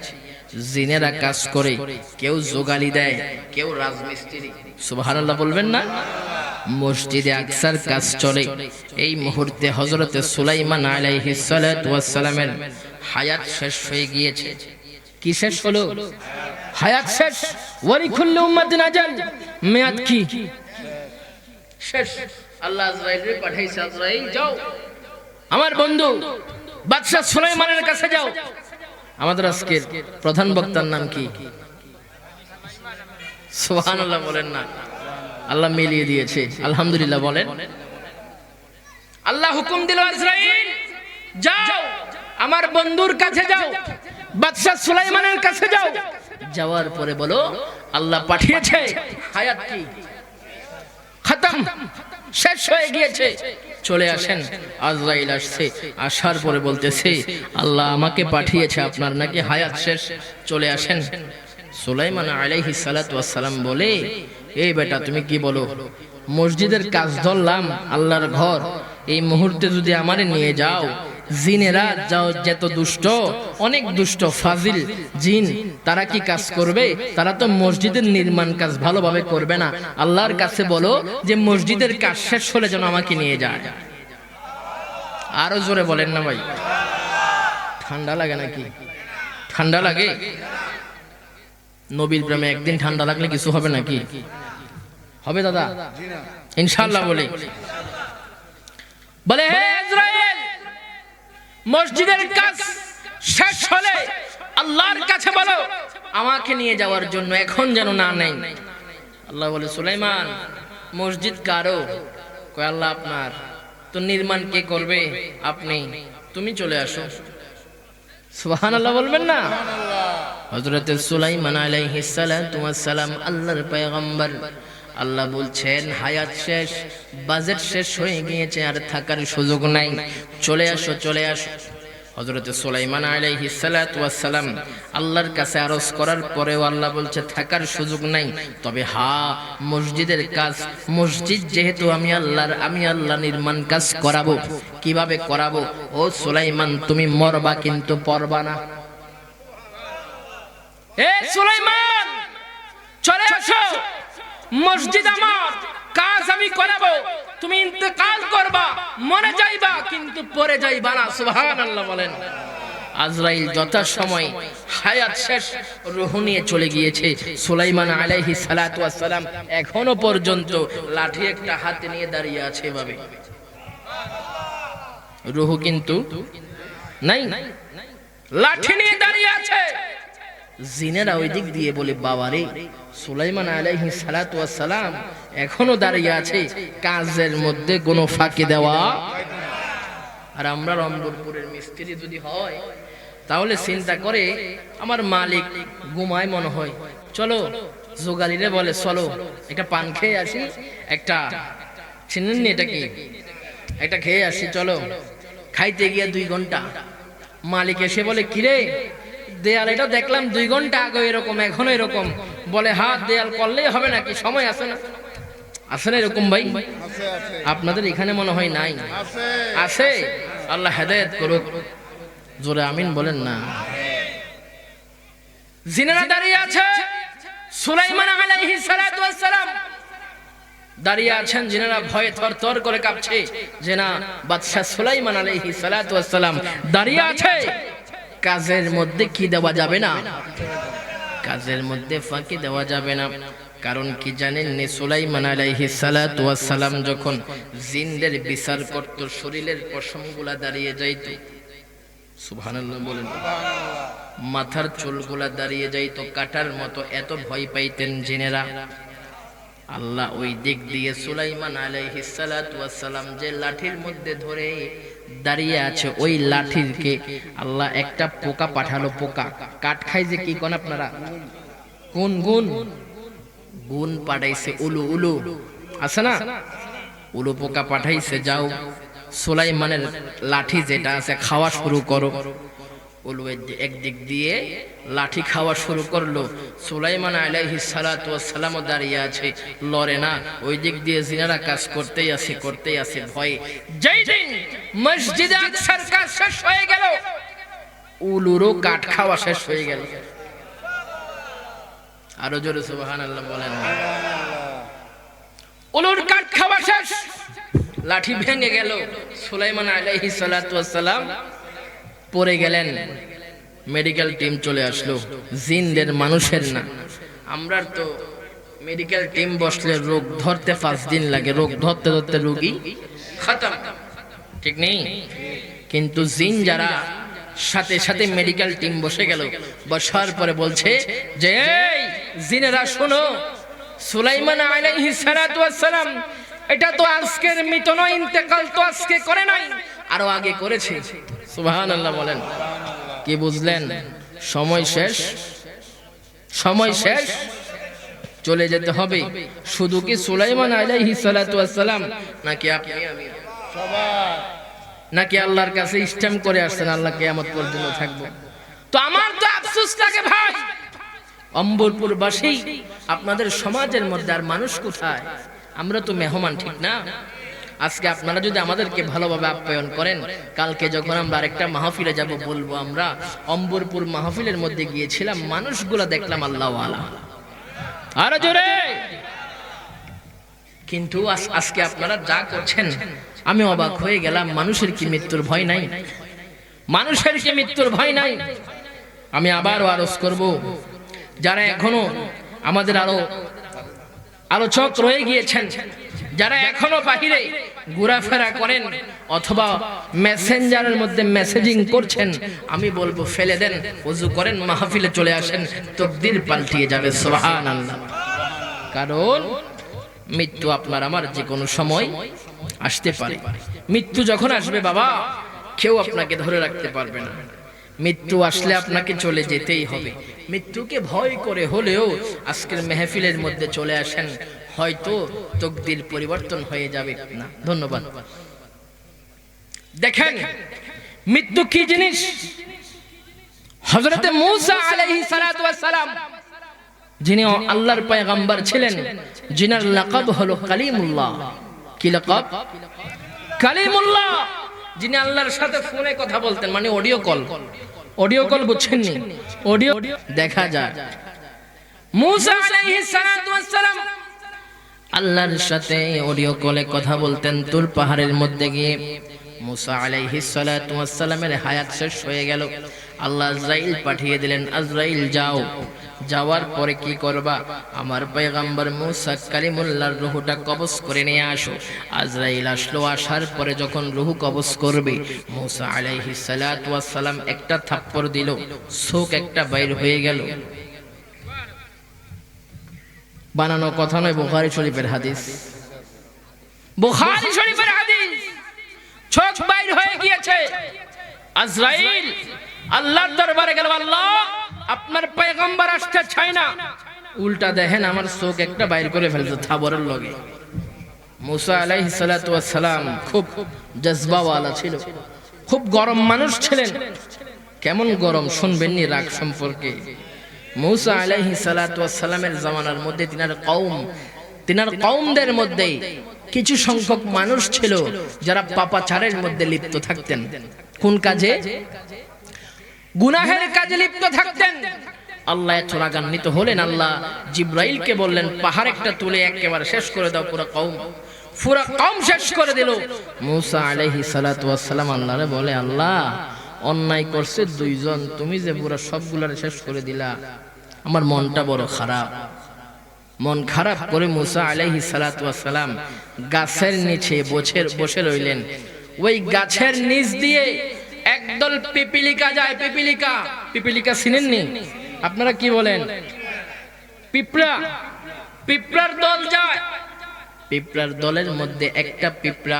জিনেরা কাজ করে, কেউ যোগালি দেয়, কেউ রাজমিস্ত্রি। সুবহানাল্লাহ বলবেন না? মসজিদে আকসার কাজ চলে। এই মুহূর্তে হযরত সুলাইমান আলাইহিস সালাতু ওয়াস সালামের হায়াত শেষ হয়ে গিয়েছে। কি শেষ হলো? হায়াত শেষ। ওয়ালিকুল্লি উম্মাতিন আজাল, মেয়াদ কি শেষ। আল্লাহ আজরাইলকে পাঠাইছে, আজরাইল যাও আমার বন্ধু বাদশা সুলাইমানের কাছে যাও, আমাদের আজকের প্রধান বক্তার নাম কি? সুবহানাল্লাহ বলেন না। আল্লাহ মিলিয়ে দিয়েছে, আলহামদুলিল্লাহ বলেন। আল্লাহ হুকুম দিল, আজরাইল যাও আমার বন্ধুর কাছে যাও, বাদশা সুলাইমানের কাছে যাও। যাওয়ার পরে বলো আল্লাহ পাঠিয়েছে, হায়াত কি খতম, শেষ হয়ে গিয়েছে, চলে আসেন। আজরাইল আসছে, আসার পরে বলতেছে আল্লাহ আমাকে পাঠিয়েছে, আপনার নাকি হায়াত শেষ, চলে আসেন। সুলাইমান আলাইহিস সালাতু ওয়াস সালাম বলে, এই বেটা তুমি কি বলো? মসজিদের কাজ ধরলাম, আল্লাহর ঘর, এই মুহূর্তে যদি আমারে নিয়ে যাও, জিনেরা যাও যত দুষ্ট, অনেক দুষ্ট ফাজিল জিন, তারা কি কাজ করবে? তারা তো মসজিদের নির্মাণ কাজ ভালোভাবে করবে না। আল্লাহর কাছে বলো যে মসজিদের কাজ শেষ হলে যেন আমাকে নিয়ে যায়। আরো জোরে বলেন না ভাই, ঠান্ডা লাগে নাকি? ঠান্ডা লাগে? নবীর প্রেমে একদিন ঠান্ডা লাগলে কিছু হবে নাকি? হবে দাদা? ইনশাআল্লাহ বলি। বলে হে ইসরায়েল, মসজিদের কাজ শেষ হলে আল্লাহর কাছে বলো আমাকে নিয়ে যাওয়ার জন্য, এখন যেন না নেই। আল্লাহ বলে সুলাইমান মসজিদ কারো? কয় আল্লাহ আপনার। তো নির্মাণ কে করবে? আপনি, তুমি চলে আসো। সুবহানাল্লাহ বলবেন না? হযরত সুলাইমান আলাইহিস সালাতু ওয়াস সালাম আল্লাহর পয়গম্বর। আল্লাহ বলছেন হায়াত শেষ, বাজেট শেষ হয়ে গিয়েছে, আর থাকার সুযোগ নাই, চলে আসো, চলে আসো। হযরত সুলাইমান আলাইহিস সালাতু ওয়াস সালাম আল্লাহর কাছে আরজ করার পরেও আল্লাহ বলছে থাকার সুযোগ নাই, তবে মসজিদের কাজ, মসজিদ যেহেতু আমি আল্লাহ নির্মাণ কাজ করাবো। কিভাবে করাবো? ও সুলাইমান তুমি মরবা কিন্তু পরবা না। এ সুলাইমান চলে আসো, মসজিদ আমার, কাজ আমি করাবো, তুমি ইন্তেকাল করবা, মরে যাইবা কিন্তু পরে যাইবা না। সুবহানাল্লাহ বলেন। আজরাইল যথাসময় হায়াত শেষ, রূহ নিয়ে চলে গিয়েছে। সুলাইমান আলাইহিস সালাতু ওয়াস সালাম এখনো পর্যন্ত লাঠি একটা হাতে নিয়ে দাঁড়িয়ে আছে এভাবে, রূহ কিন্তু নাই, লাঠি নিয়ে দাঁড়িয়ে আছে। জিনেরা ওই দিক দিয়ে বলে বাবারে, সুলাইমান আলাইহিস সালাতু ওয়াস সালাম এখনো দাঁড়িয়ে আছে, কাজের মধ্যে কোনো ফাঁকি দেওয়া। আর আমরা রংপুরের মিস্ত্রি যদি হয় তাহলে চিন্তা করে আমার মালিক ঘুমায় মনে হয়, চলো জোগালিরে বলে চলো একটা পান খেয়ে আসি, একটা চিনেননি এটা কি, একটা খেয়ে আসি, চলো। খাইতে গিয়ে 2 ঘন্টা, মালিক এসে বলে কিরে দেয়াল এটা দেখলাম 2 ঘন্টা আগে এরকম, এখনো এরকম। বলে হাত দেয়াল করলেই হবে নাকি, সময় আছে না? আছে না এরকম ভাই? আপনাদের এখানে মনে হয় নাই, আছে। আল্লাহ হেদায়েত করুক, জোরে আমিন বলেন না। জিনেরা দাঁড়িয়ে আছে, সুলাইমান আলাইহিস সালাতু ওয়াস সালাম দাঁড়িয়ে আছেন। জিনেরা ভয়ে থরথর করে কাঁপছে, জেনা বাদশা সুলাইমান আলাইহিস সালাতু ওয়াস সালাম দাঁড়িয়ে আছে। কাজের মধ্যে কি দেওয়া যাবে না? কাজের মধ্যে ফাঁকি দেওয়া যাবে না। কারণ কি জানেন? সুলাইমান আলাইহিস সালাতু ওয়াস সালাম যখন জিনদের বিচার করত, শরীরের পশমগুলা দাঁড়িয়ে যাইত। সুবহানাল্লাহ বলেন। মাথার চুলগুলা দাঁড়িয়ে যাইত কাটার মতো, এত ভয় পাইতেন জিনেরা। আল্লাহ ওই দিক দিয়ে সুলাইমান আলাইহিস সালাতু ওয়াস সালাম যে লাঠির মধ্যে ধরে দাঁড়িয়ে আছে, ওই লাঠিরকে আল্লাহ একটা পোকা পাঠালো। পোকা কাঠ খাই যে কি কোন আপনারা, কোন গুণ গুণ পাঠাইছে, উলু উলু আছে না, উলু পোকা পাঠাইছে, যাও সুলাইমানের লাঠি যেটা আছে খাওয়া শুরু করো। উলু একদিক দিয়ে লাঠি খাওয়া শুরু করলো। সুলাইমান আলাইহিস সালাতু ওয়াস সালাম দাঁড়িয়ে আছে, লড়ে না। ওই দিক দিয়ে জিনারা কাজ করতেই আছে ভয়ে। যেই দিন মসজিদে আকসার কাজ শেষ হয়ে গেল, উলুরও কাঠ খাওয়া শেষ হয়ে গেল। আরো জোরে সুবহানাল্লাহ বলেন। উলুর কাঠ খাওয়া শেষ, লাঠি ভেঙে গেল। সুলাইমান আলাইহিস সালাতু ওয়াস সালাম পড়ে গেলেন। মেডিকেল টিম চলে আসলো, জিনদের, মানুষের না। আমরা তো মেডিকেল টিম বসলে রোগ ধরতে 5 দিন লাগে, রোগ ধরতে ধরতে রোগী খতম, ঠিক নেই? কিন্তু জিন যারা সাথে সাথে মেডিকেল টিম বসে গেল। বসার পরে বলছে যে এই জিনেরা শোনো, সুলাইমান আলাইহিস সালাতু ওয়াস সালাম এটা তো আজকের মৃত নয়, ইন্তেকাল তো আজকে করে নাই, আরো আগে করেছে। সুবহানাল্লাহ বলেন। কি বুঝলেন? সময় শেষ, সময় শেষ, চলে যেতে হবে। শুধু কি সুলাইমান আলাইহিস সালাতু ওয়াস সালাম নাকি আপনি আমি সবাই, নাকি আল্লাহর কাছে স্ট্যাম্প করে আসছেন আল্লাহ কিয়ামত পর্যন্ত থাকবো? তো আমার তো আফসোস লাগে ভাই, অম্বরপুরবাসী আপনাদের সমাজের মধ্যে আর মানুষ কোথায়? আমরা তো মেহমান, ঠিক না? আজকে আপনারা যদি আমাদেরকে ভালোভাবে আপ্যায়ন করেন, কালকে যখন আমরা আরেকটা মাহফিলে যাব বলবো আমরা অম্বরপুর মাহফিলের মধ্যে গিয়েছিলাম, মানুষগুলা দেখলাম আল্লাহওয়ালা। আরো জোরে। কিন্তু আজকে আপনারা যা করছেন আমি অবাক হয়ে গেলাম। মানুষের কি মৃত্যুর ভয় নাই? মানুষের কি মৃত্যুর ভয় নাই? আমি আবারও আরজ করব, যারা এখনো আমাদের আলোচক রয়ে গিয়েছেন, যারা এখনো বাহিরে ঘোরাফেরা করেন অথবা মেসেঞ্জারের মধ্যে মেসেজিং করছেন, আমি বলবো ফেলে দেন, ওযু করেন, মাহফিলে চলে আসেন, তাকদীর পাল্টিয়ে যাবে। সুবহানাল্লাহ। কারণ মৃত্যু আপনার আমার যে কোনো সময় আসতে পারে। মৃত্যু যখন আসবে বাবা, কেউ আপনাকে ধরে রাখতে পারবে না। মৃত্যু আসলে আপনাকে চলে যেতেই হবে। মৃত্যুকে ভয় করে হলেও আজকের মেহফিলের মধ্যে চলে আসেন, হয়তো তাকদীর পরিবর্তন হয়ে যাবে। না, ধন্যবাদ। দেখেন মৃত্যু কি জিনিস। হযরতে মূসা আলাইহিস সালাতু ওয়াস সালাম, যিনি আল্লাহর পয়গম্বর ছিলেন, যিনার লাকাব হলো কালিমুল্লাহ। কি লাকাব? কালিমুল্লাহ। যিনি আল্লাহর সাথে ফোনে কথা বলতেন, মানে অডিও কল। অডিও কল বুঝছেননি? অডিও দেখা যায়। মূসা আলাইহিস সালাতু ওয়াস সালাম আল্লাহর সাথে অডিও কলে কথা বলতেন তুর পাহাড়ের মধ্যে গিয়ে। মূসা আলাইহিস সালাতু ওয়াস সালামের হায়াত শেষ হয়ে গেল। আল্লাহ আজরাইল পাঠিয়ে দিলেন, আজরাইল যাও। যাওয়ার পরে কি করবা? আমার পয়গম্বর মূসা কালিমুল্লাহর রূহটা কবজ করে নিয়ে আসো। আজরাইল আসলো। আসার পরে যখন রূহ কবজ করবে, মূসা আলাইহিস সালাতু ওয়াস সালাম একটা থাপ্পড় দিল, চোখ একটা বাইর হয়ে গেল। বানানো কথা নয়, বুখারী শরীফের হাদিস। বুখারী শরীফের হাদিস। চোখ বাইর হয়ে গিয়েছে। আজরাইল আল্লাহর দরবারে গেল, আল্লাহ আপনার পয়গম্বর আসতে চায় না। উল্টা দেখেন আমার চোখ একটা বাইর করে ফেলছে থাবরের লগে। মূসা আলাইহিস সালাতু ওয়াস সালাম খুব জজবাওয়ালা ছিল, খুব গরম মানুষ ছিলেন। কেমন গরম শুনবেন নি রাগ সম্পর্কে। মূসা আলাইহিস সালাতু ওয়াস সালামের জামানার মধ্যে তিনার কওমদের মধ্যে কিছু সংখ্যক মানুষ ছিল যারা পাপাচারের মধ্যে লিপ্ত থাকতেন। কোন কাজে? গুনাহের কাজে লিপ্ত থাকতেন। আল্লাহ এত রাগান্বিত হলেন, আল্লাহ জিব্রাইলকে বললেন পাহাড় একটা তুলে একেবারে শেষ করে দাও, পুরো কওম শেষ করে দিল। মূসা আলাইহিস সালাতু ওয়াস সালাম আল্লাহরে বলে, আল্লাহ অন্যায় করছে দুইজন, তুমি যে পুরো সবগুলারে শেষ করে দিলা, আমার মনটা বড় খারাপ। মন খারাপ করে মূসা আলাইহিস সালাতু ওয়াস সালাম গাছের নিচে বসে রইলেন। ওই গাছের নিচ দিয়ে একদল পিপিলিকা যায়। পিপিলিকা চিনেননি আপনারা? কি বলেন? পিঁপড়ার দল যায়। পিঁপড়ার দলের মধ্যে একটা পিঁপড়া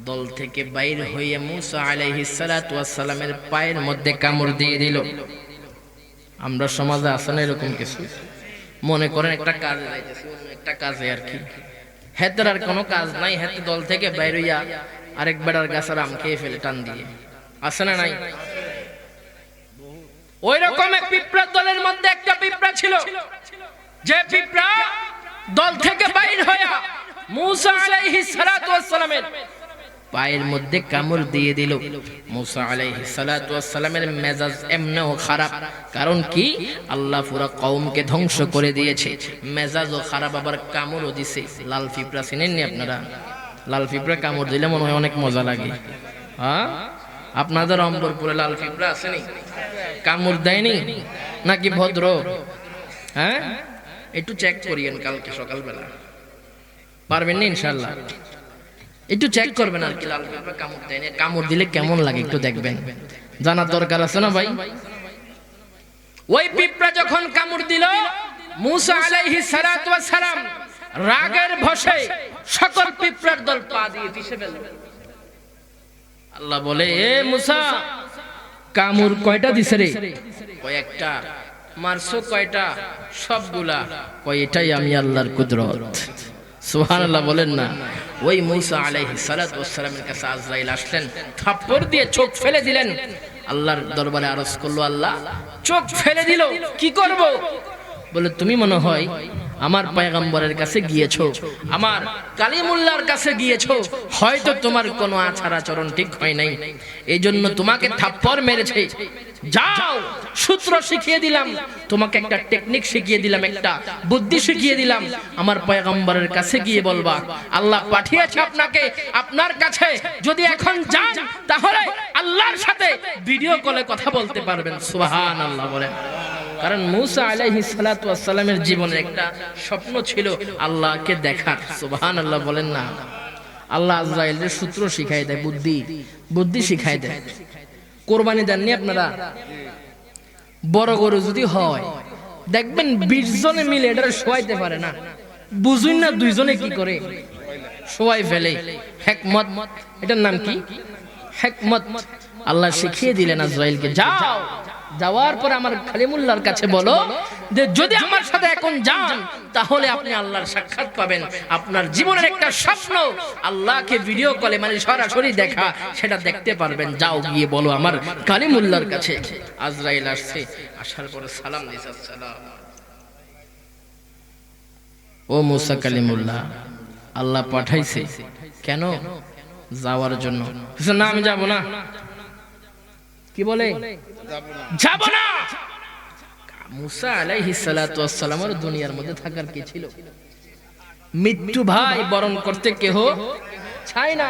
দল থেকে বাইর হয়ে মূসা আলাইহিস সালাতু ওয়াস সালামের পায়ের মধ্যে কামড় দিয়ে দিল। আমরা সমাজে আছে না এরকম কিছু? মনে করেন একটা কাজে যাইতেছে, একটা কাজে আর কি, হেতের আর কোনো কাজ নাই, হেতে দল থেকে বাইর হইয়া আরেক বেড়ার গাছের আম খেয়ে ফেলে টান দিয়ে। আছে না নাই? ওই রকম এক পিঁপড়ার দলের মধ্যে একটা পিঁপড়া ছিল, যে পিঁপড়া দল থেকে বাইর হইয়া মূসা আলাইহিস সালাতু ওয়াস সালামের পায়ের মধ্যে কামড় দিয়ে দিল। মূসা আলাইহিস সালাতু ওয়াস সালামের মেজাজ এমনও খারাপ। কারণ কি? আল্লাহ পুরো কওমকে ধ্বংস করে দিয়েছে, মেজাজও খারাপ, আবার কামড়ও দিছে। লাল পিঁপড়া চিনেননি আপনারা? লাল পিঁপড়া কামড় দিলে মনে হয় অনেক মজা লাগে। হ্যাঁ, আপনাদের অম্বরপুরে লাল পিঁপড়া আসেনি? কামড় দেয়নি নাকি ভদ্র? হ্যাঁ, একটু চেক করিয়েন কালকে সকালবেলা, পারবেন না ইনশাআল্লাহ? একটু চেক করবেন আর কি, লাল পিঁপড়া কামড় দেয়নি, কামড় দিলে কেমন লাগে একটু দেখবেন। জানা দরকার আছে না ভাই? ওই পিঁপড়া যখন কামড় দিল, মূসা আলাইহিস সালাতু ওয়াস সালাম রাগের ভসে সকল পিঁপড়ার দল পা দিয়ে পিষে ফেলল। আল্লাহ বলে, এ মূসা, কামড় কয়টা দিছে রে? কয়েকটা। মারছো কয়টা? সবগুলা। কয় এটাই আমি আল্লাহর কুদরত। সুবহানাল্লাহ বলেন না। ওই মূসা আলাইহিস সালাতু ওয়াস সালামের কাছে আজরাইল আসলেন, থাপ্পড় দিয়ে চোখ ফেলে দিলেন। আল্লাহর দরবারে আরজ করলো, আল্লাহ চোখ ফেলে দিল, কি করব? বলে, তুমি মনে হয় আমার পয়গম্বরের কাছে গিয়েছো, আমার কালিমুল্লাহর কাছে গিয়েছো, হয়তো তোমার কোনো আচার আচরণ ঠিক হয় নাই, এই জন্য তোমাকে থাপ্পড় মেরেছে। যাও, সূত্র শিখিয়ে দিলাম তোমাকে, একটা টেকনিক শিখিয়ে দিলাম, একটা বুদ্ধি শিখিয়ে দিলাম। আমার পয়গম্বরের কাছে গিয়ে বলবা, আল্লাহ পাঠিয়েছে আপনাকে, আপনার কাছে যদি এখন যান তাহলে আল্লাহর সাথে ভিডিও কলে কথা বলতে পারবেন। সুবহানাল্লাহ বলেন। কারণ মূসা আলাইহিস সালাতু ওয়াস সালামের জীবনে একটা স্বপ্ন ছিল আল্লাহকে দেখার। সুবহানাল্লাহ বলেন না। আল্লাহ আজরাইলের সূত্র শিখাই দেয়, বুদ্ধি শিখাই দেয়। কোরবানি দেননি আপনারা? বড় গরু যদি হয়, দেখবেন 20 জনে মিলে এটা শোয়াইতে পারে না, বুঝুন না 2 জনে কি করে শোয়াই ফেলে। হিকমত, এটার নাম কি? হিকমত। আল্লাহ শিখিয়ে দিলেন আজরাইলকে, যাও, যাওয়ার পর আমার কালিমুল্লাহর কাছে বলো যে যদি আমার সাথে এখন যান তাহলে আপনি আল্লাহর সাক্ষাৎ পাবেন। আপনার জীবনের একটা স্বপ্ন আল্লাহকে ভিডিও কলে, মানে সরাসরি দেখা, সেটা দেখতে পারবেন। যাও, গিয়ে বলো আমার কালিমুল্লাহর কাছে। আজরাইল আসছে, আসার পরে সালাম দিয়েছে, আসসালাম। ও মুসা কালিমুল্লাহ, আল্লাহ পাঠাইছে কেন? যাওয়ার জন্য। না, আমি যাব না। কি বলে? যাব না। মূসা আলাইহিস সালাতু ওয়াস সালামের দুনিয়ার মধ্যে থাকার কি ছিল? মৃত্যু ভাই বরণ করতে কেহ চায় না।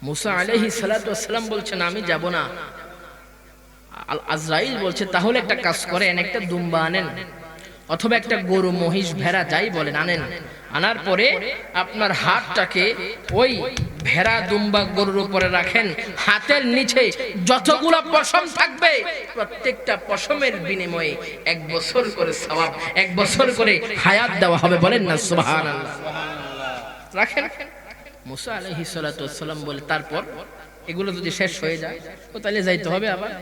মূসা আলাইহিস সালাতু ওয়াস সালাম বলছেন, আমি যাব না। আজরাইল বলছে, তাহলে একটা কাজ করেন, একটা দুম্বা আনেন অথবা একটা গরু, মহিষ, ভেড়া, যাই বলেন আনেন। আনার পরে আপনার হাতটাকে ওই ভেড়া, দুম্বা, গরুর উপরে রাখেন। হাতের নিচে যতগুলো পশম থাকবে প্রত্যেকটা পশমের বিনিময়ে 1 বছর করে সওয়াব, 1 বছর করে হায়াত দেওয়া হবে। বলেন না সুবহানাল্লাহ। রাখেন। মূসা আলাইহিস সালাতু ওয়াস সালাম বলে, তারপর এগুলো যদি শেষ হয়ে যায় তো তাহলে যাইতে হবে আবার।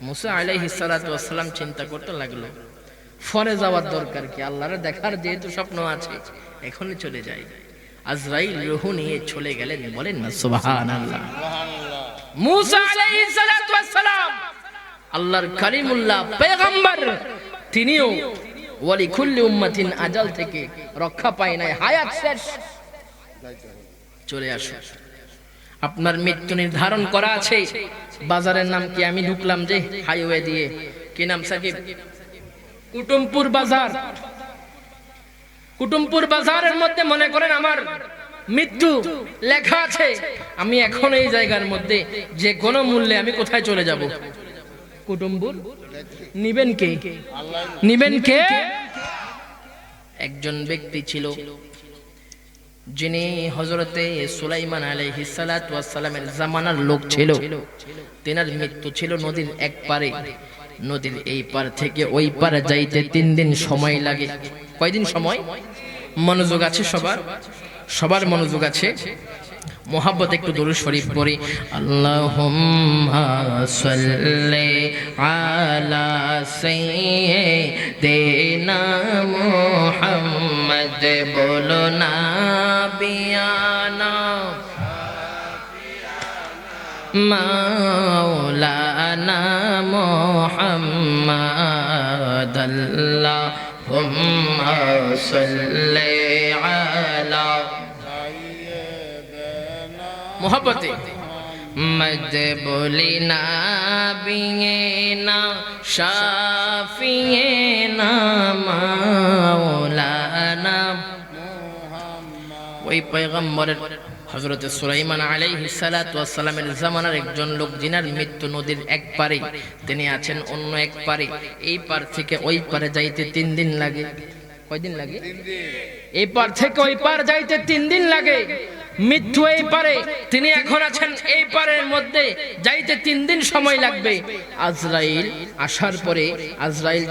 মূসা আলাইহিস সালাতু ওয়াস সালাম চিন্তা করতে লাগলো, ফরে যাওয়ার দরকার কি? আল্লাহর দেখার যেহেতু স্বপ্ন আছে, এখনই চলে যাই। আজরাইল রূহ নিয়ে চলে গেলেন। বলেন না সুবহানাল্লাহ। মূসা আলাইহিস সালাতু ওয়াস সালাম আল্লাহর কালিমুল্লাহ পয়গম্বর, তিনিও ওয়ালি কুল্লি উম্মাতিন আজাল থেকে রক্ষা পায় নাই, হায়াত শেষ। চলে আসো, আপনার মৃত্যু নির্ধারণ করা আছে। বাজারের নাম কি? আমি ঢুকলাম যে হাইওয়ে দিয়ে, কি নাম সাকিব? কুটুমপুর বাজার। কুটুমপুর বাজারের মধ্যে মনে করেন আমার মৃত্যু লেখা আছে। আমি এখন এই জায়গার মধ্যে যে কোনো মূল্যে আমি কোথায় চলে যাব? কুটুমপুর। নিবেন কে? নিবেন কে? একজন ব্যক্তি ছিল যিনি হযরতে সুলাইমান আলাইহিস সালাতু ওয়াস সালামের জামানার লোক ছিল। তেনার মৃত্যু ছিল নদীর এক পারে। নদীর এই পার থেকে ওই পারে যাইতে 3 দিন সময় লাগে। কয়দিন সময়? মনোযোগ আছে সবার? সবার মনোযোগ আছে? মোহাব্বত একটু দরুদ শরীফ পড়ি। আল্লাহুম্মা সাল্লি আলা সাইয়্যিদিনা মুহাম্মদ, বলো না বিয়ানা মাওলানা মুহাম্মদ, আল্লাহুম্মা সাল্লি আলা মোহাব্বতে মদ বলি না বিয়েনা শাফিয়েনা মাওলানা। ওই পয়গম্বরের হযরত সুলাইমান আলাইহিস সালাতু ওয়াস সালামের জামানার একজন লোক, যিনার মৃত্যু নদীর এক পারে, তিনি আছেন অন্য এক পারে। এই পার থেকে ওই পারে যাইতে 3 দিন লাগে। কয়দিন লাগে? 3 দিন। এই পার থেকে ওই পার যাইতে 3 দিন লাগে। মৃত্যু এই পারে, তিনি এখন আছেন এই পারের মধ্যে, যাইতে 3 দিন সময় লাগবে। আজরাইল আসার পরে আজরাইল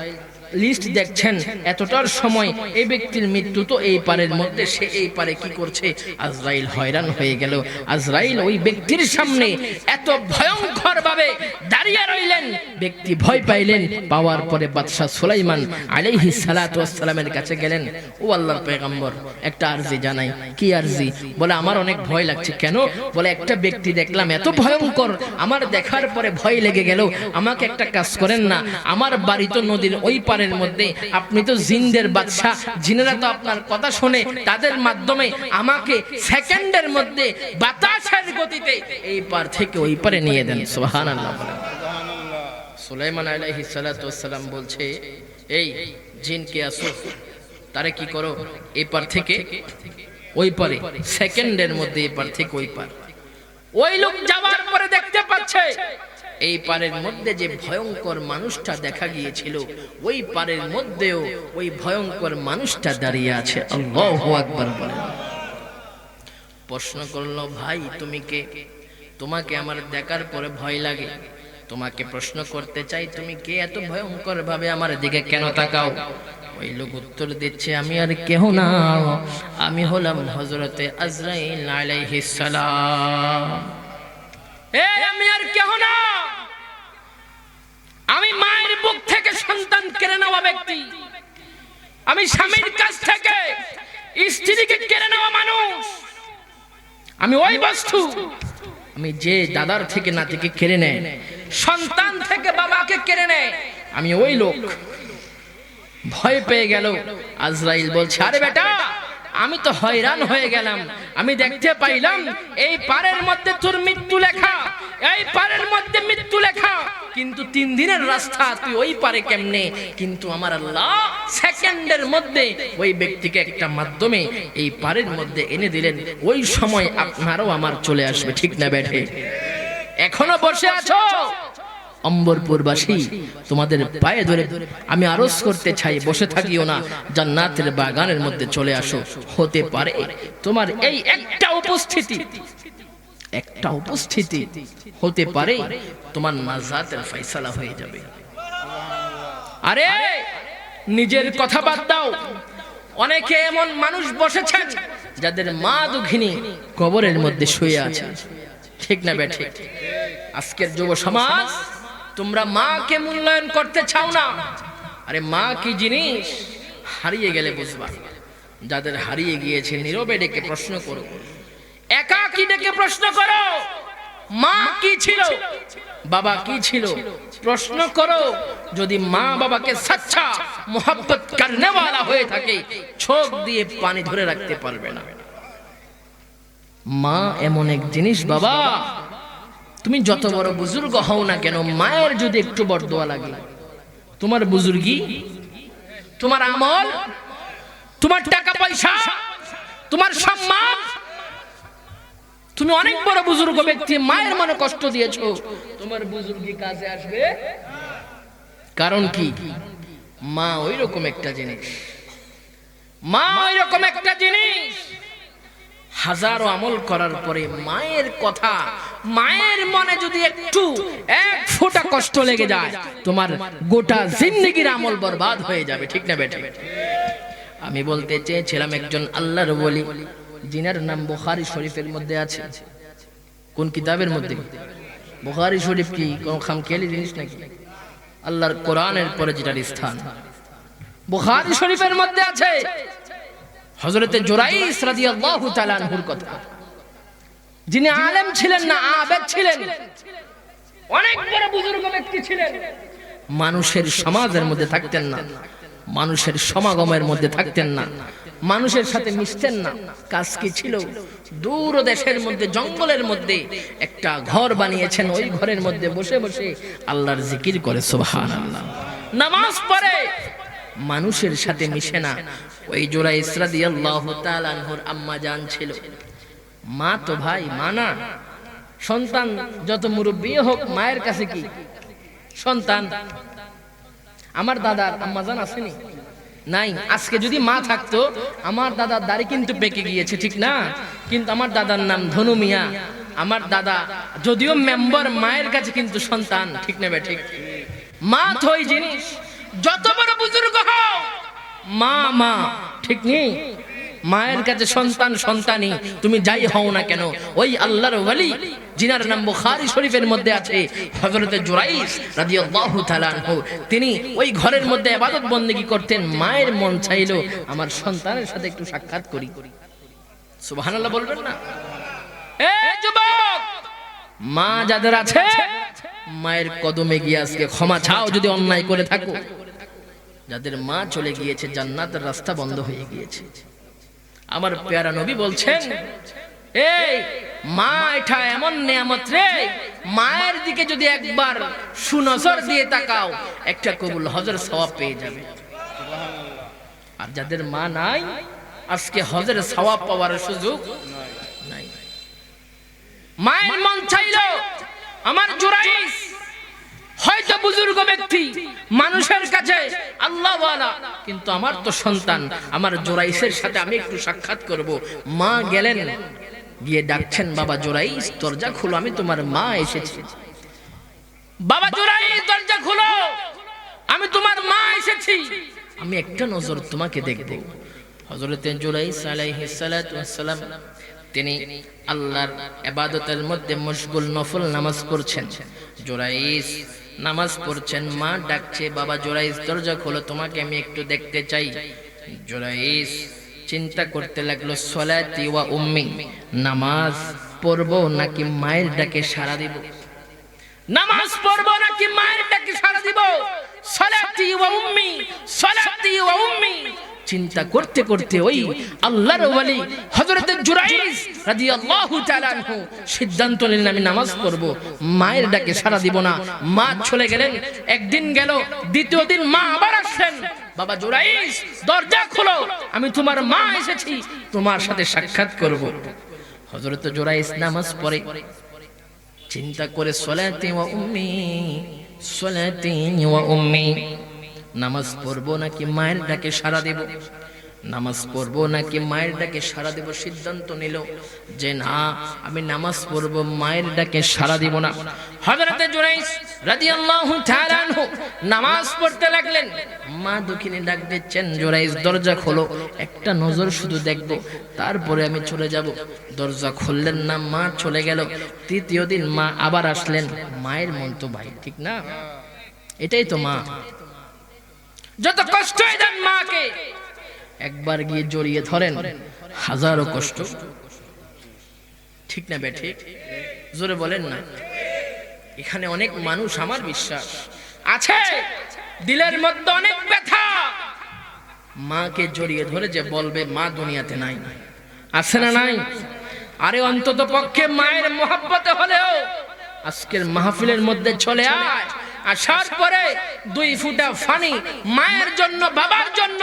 লিস্ট দেখছেন, এতটার সময় এই ব্যক্তির মৃত্যু তো এই পারের মধ্যে, সে এই পারে কি করছে? আজরাইল হয়রান হয়ে গেল। আজরাইল ওই ব্যক্তির সামনে এত ভয়ঙ্কর ভাবে দাঁড়িয়ে রইলেন, ব্যক্তি ভয় পাইলেন। পাওয়ার পরে বাদশা সুলাইমান আলাইহিস সালাতু ওয়াস সালামের কাছে গেলেন। ও আল্লাহর পয়গম্বর, একটা আরজি জানাই। কি আরজি? বলে আমার অনেক ভয় লাগছে। কেন? বলে একটা ব্যক্তি দেখলাম এত ভয়ঙ্কর, আমার দেখার পরে ভয় লেগে গেল। আমাকে একটা কাজ করেন না, আমার বাড়ি তো নদীর ওই পারে মধ্যে, আপনি তো জিনদের বাদশা, জিনেরা তো আপনার কথা শুনে, তাদের মাধ্যমে আমাকে সেকেন্ডের মধ্যে বাতাসের গতিতে এই পার থেকে ওই পারে নিয়ে দেন। সুবহানাল্লাহ। সুলাইমান আলাইহিস সালাতু ওয়াস সালাম বলছে, এই জিনকে আসো, তারে কি করো? এই পার থেকে ওই পারে সেকেন্ডের মধ্যে, এই পার থেকে ওই পার। ওই লোক যাওয়ার পরে দেখতে পাচ্ছে এই পারের মধ্যে যে ভয়ঙ্কর মানুষটা দেখা গিয়েছিল, ওই পারের মধ্যেও ওই ভয়ঙ্কর মানুষটা দাঁড়িয়ে আছে। আল্লাহু আকবার বলেন। প্রশ্ন করলো, ভাই তুমি কে? তোমাকে আমার দেখার পরে ভয় লাগে, তোমাকে প্রশ্ন করতে চাই, তুমি কে? এত ভয়ঙ্কর ভাবে আমার দিকে কেন তাকাও? ওই লোক উত্তর দিচ্ছে, আমি আর কেহ না, আমি হলাম হযরতে আজরাইল আলাইহিস সালাম। আমি আর কেহ না, আমি মায়ের বুক থেকে সন্তান কেড়ে নেওয়া ব্যক্তি, আমি স্বামীর কাছ থেকে স্ত্রীকে কেড়ে নেওয়া মানুষ, আমি ওই বস্তু, আমি যে দাদার থেকে নাতিকে কেড়ে নেয়, সন্তান থেকে বাবাকে কেড়ে নেয়, আমি ওই লোক। ভয় পেয়ে গেল। আজরাইল বলছে, আরে বেটা, আমি তো হয়রান হয়ে গেলাম, আমি দেখতে পাইলাম এই পারের মধ্যে তোর মৃত্যু লেখা, এই পারের মধ্যে মৃত্যু লেখা, কিন্তু 3 দিনের রাস্তা, তুই ওই পারে কেমনে? কিন্তু আমার আল্লাহ সেকেন্ডের মধ্যে ওই ব্যক্তিকে একটা মাধ্যমে এই পারের মধ্যে এনে দিলেন। ওই সময় আপনারও আমার চলে আসবে, ঠিক না বেঠে? এখনো বসে আছো? অম্বরপুরবাসী, তোমাদের পায়ে ধরে আমি আরজ করতে চাই, বসে থাকিও না, জান্নাতের বাগানের মধ্যে চলে আসো। হতে পারে তোমার এই একটা উপস্থিতি হতে পারে তোমার নাজাতের ফয়সালা হয়ে যাবে। আরে নিজের কথা বাদ দাও, অনেকে এমন মানুষ বসেছেন যাদের মা দুঃখিনী কবরের মধ্যে শুয়ে আছে, ঠিক না বেঠিক? আজকের যুব সমাজ, তোমরা মাকে মূল্যায়ন করতে চাও না। আরে মা কি জিনিস হারিয়ে গেলে বুঝবা। যাদের হারিয়ে গিয়েছে, নীরবে ডেকে প্রশ্ন করো, একাকী ডেকে প্রশ্ন করো, মা কি ছিল, বাবা কি ছিল, প্রশ্ন করো। যদি মা বাবাকে সচ্চা মোহাব্বত করনে वाला হয়ে থাকে, চোখ দিয়ে পানি ধরে রাখতে পারবে না। মা এমন এক জিনিস বাবা, তুমি যত বড় বুজুর্গ হও না কেন, মায়ের যদি একটু বরদোয়া লাগে, তোমার বুজুর্গি, তোমার আমল, তোমার টাকা পয়সা, তোমার সম্মান, তুমি অনেক বড় বুজুর্গ ব্যক্তি, মায়ের মনে কষ্ট দিয়েছো, তোমার বুজুর্গি কাজে আসবে? কারণ কি? মা ওই রকম একটা জিনিস, মা ওই রকম একটা জিনিস। হাজারো আমল করার পরে মায়ের কথা, মায়ের মনে যদি একটু 1 ফোঁটা কষ্ট লেগে যায়, তোমার গোটা জিন্দেগির আমল বরবাদ হয়ে যাবে, ঠিক না বেটা? আমি বলতে চেয়েছিলাম, একজন আল্লাহর ওলি, জিনার নাম বুখারী শরীফের মধ্যে আছে। কোন কিতাবের মধ্যে? বুখারী শরীফ কি কোন খামখেয়ালি জিনিস নাকি? আল্লাহর কোরআনের পরে যেটার স্থান, বুখারী শরীফের মধ্যে আছে হযরতে জুরাইস রাদিয়াল্লাহু তাআলা আনহুর কথা, যিনি আলেম ছিলেন না, আবেদ ছিলেন, অনেক বড় বুজুর্গ ব্যক্তি ছিলেন। মানুষের সমাজের মধ্যে থাকতেন না, মানুষের সমাগমের মধ্যে থাকতেন না, মানুষের সাথে মিশতেন না। কাজ কি ছিল? দূর দেশের মধ্যে, জঙ্গলের মধ্যে একটা ঘর বানিয়েছেন, ওই ঘরের মধ্যে বসে বসে আল্লাহর জিকির করে, সুবহানাল্লাহ, নামাজ পড়ে, মানুষের সাথে মিশে না। ওই জুরাইস রাদিয়াল্লাহু তাআলা আনহুর আম্মা জান ছিল। মা তো ভাই মা না, সন্তান যত মুরব্বি হোক, মায়ের কাছে কি সন্তান? আমার দাদার আম্মা জান আসেনি, নাই। আজকে যদি মা থাকতো, আমার দাদার দাড়ি কিন্তু পেকে গিয়েছে, ঠিক না? কিন্তু আমার দাদার নাম ধনু মিয়া। আমার দাদা যদিও মেম্বার, মায়ের কাছে কিন্তু সন্তান, ঠিক না ঠিক? মা তো ওই জিনিস, যত বড় বুজুর্গ হও মা মা, ঠিক নেই? মায়ের কাছে সন্তান সন্তানি, তুমি যাই হও না কেন। ওই আল্লাহর ওয়ালি জিনার নাম বুখারী শরীফের মধ্যে আছে, হযরতে জুরাইস রাদিয়াল্লাহু তাআলা আনহু, তিনি ওই ঘরের মধ্যে ইবাদত বন্দেগী করতেন। মায়ের মন চাইলো আমার সন্তানের সাথে একটু সাক্ষাৎ করি। সুবহানাল্লাহ বলবেন না? এ যুবক, মা যাদের আছে, মায়ের কদমে গিয়ে আজকে ক্ষমা চাও যদি অন্যায় করে থাকো। যাদের মা চলে গিয়েছে, জান্নাতের রাস্তা বন্ধ হয়ে গিয়েছে। আমার প্যারা নবী বলছেন, এই মা এটা এমন নিয়ামত রে, মায়ের দিকে যদি একবার সুনজর দিয়ে তাকাও, একটা কবুল হজের সওয়াব পেয়ে যাবে। আর যাদের মা নাই, আজকে হজের সওয়াব পাওয়ার সুযোগ নাই। মায়ের মন চাইলো আমার জুরাইস হয়তো বুজুর্গ ব্যক্তি, মানুষের কাছে আল্লাহ ওয়ালা, কিন্তু আমার তো সন্তান, আমার জুরাইসের সাথে আমি একটু সাক্ষাৎ করব। মা গেলেন, গিয়ে ডাকছেন, বাবা জুরাইস দরজা খুলো, আমি তোমার মা এসেছি। বাবা জুরাইস দরজা খুলো, আমি তোমার মা এসেছি, আমি একটা নজর তোমাকে দেখব। হযরতে জুরাইস আলাইহিস সালাতু ওয়াস সালাম তিনি আল্লাহর ইবাদতের মধ্যে মশগুল, নফল নামাজ পড়ছেন। জুরাইস নামাজ পড়ছেন, মা ডাকছে, বাবা জুরাইস দরজা খোলো, তোমাকে আমি একটু দেখতে চাই। জুরাইস চিন্তা করতে লাগলো, সলাতি ওয়া উম্মি, নামাজ পড়বো নাকি মায়ের ডাকে সাড়া দিব? নামাজ পড়বো নাকি মায়ের ডাকে সাড়া দিব? সলাতি ওয়া উম্মি, সলাতি ওয়া উম্মি। চিন্তা করতে করতে ওই আল্লাহর ওয়ালি হযরতে জুরাইস রাদিয়াল্লাহু তাআলা আনহু সিদ্ধান্ত নিলেন, আমি নামাজ পড়ব, মায়ের ডাকে সাড়া দিব না। মা চলে গেলেন। একদিন গেল, দ্বিতীয় দিন মা আবার আসলেন, বাবা জুরাইস দরজা খোলো, আমি তোমার মা এসেছি, তোমার সাথে সাক্ষাৎ করব। হযরতে জুরাইস নামাজ পড়ে, চিন্তা করে, সলাতি ওয়া উম্মি, সলাতি ওয়া উম্মি, নামাজ পড়বো নাকি মায়ের ডাকে সাড়া দেব? নামাজ পড়বো নাকি মায়ের ডাকে সাড়া দেব? সিদ্ধান্ত নিল যে না, আমি নামাজ পড়বো, মায়ের ডাকে সাড়া দিব না। হযরতে জুরাইস রাদিয়াল্লাহু তাআলা আনহু নামাজ পড়তে লাগলেন। মা দক্ষিণে ডাক দিচ্ছেন, জুরাইস দরজা খোলো, একটা নজর শুধু দেখব, তারপরে আমি চলে যাব। দরজা খুললেন না, মা চলে গেল। তৃতীয় দিন মা আবার আসলেন। মায়ের মন তো ভাই, ঠিক না? এটাই তো মা। যত কষ্ট দেন মাকে, একবার গিয়ে জড়িয়ে ধরেন, হাজারো কষ্ট, ঠিক না ঠিক? জোরে বলেন না। এখানে অনেক মানুষ, আমার বিশ্বাস আছে, দিলের মধ্যে অনেক ব্যথা, মাকে জড়িয়ে ধরে যে বলবে মা দুনিয়াতে নাই, আছে না নাই? আরে অন্তত পক্ষে মায়ের মোহাব্বতে হলেও আজকের মাহফিলের মধ্যে চলে আয়। আসার পরে 2 ফুটা পানি মায়ের জন্য, বাবার জন্য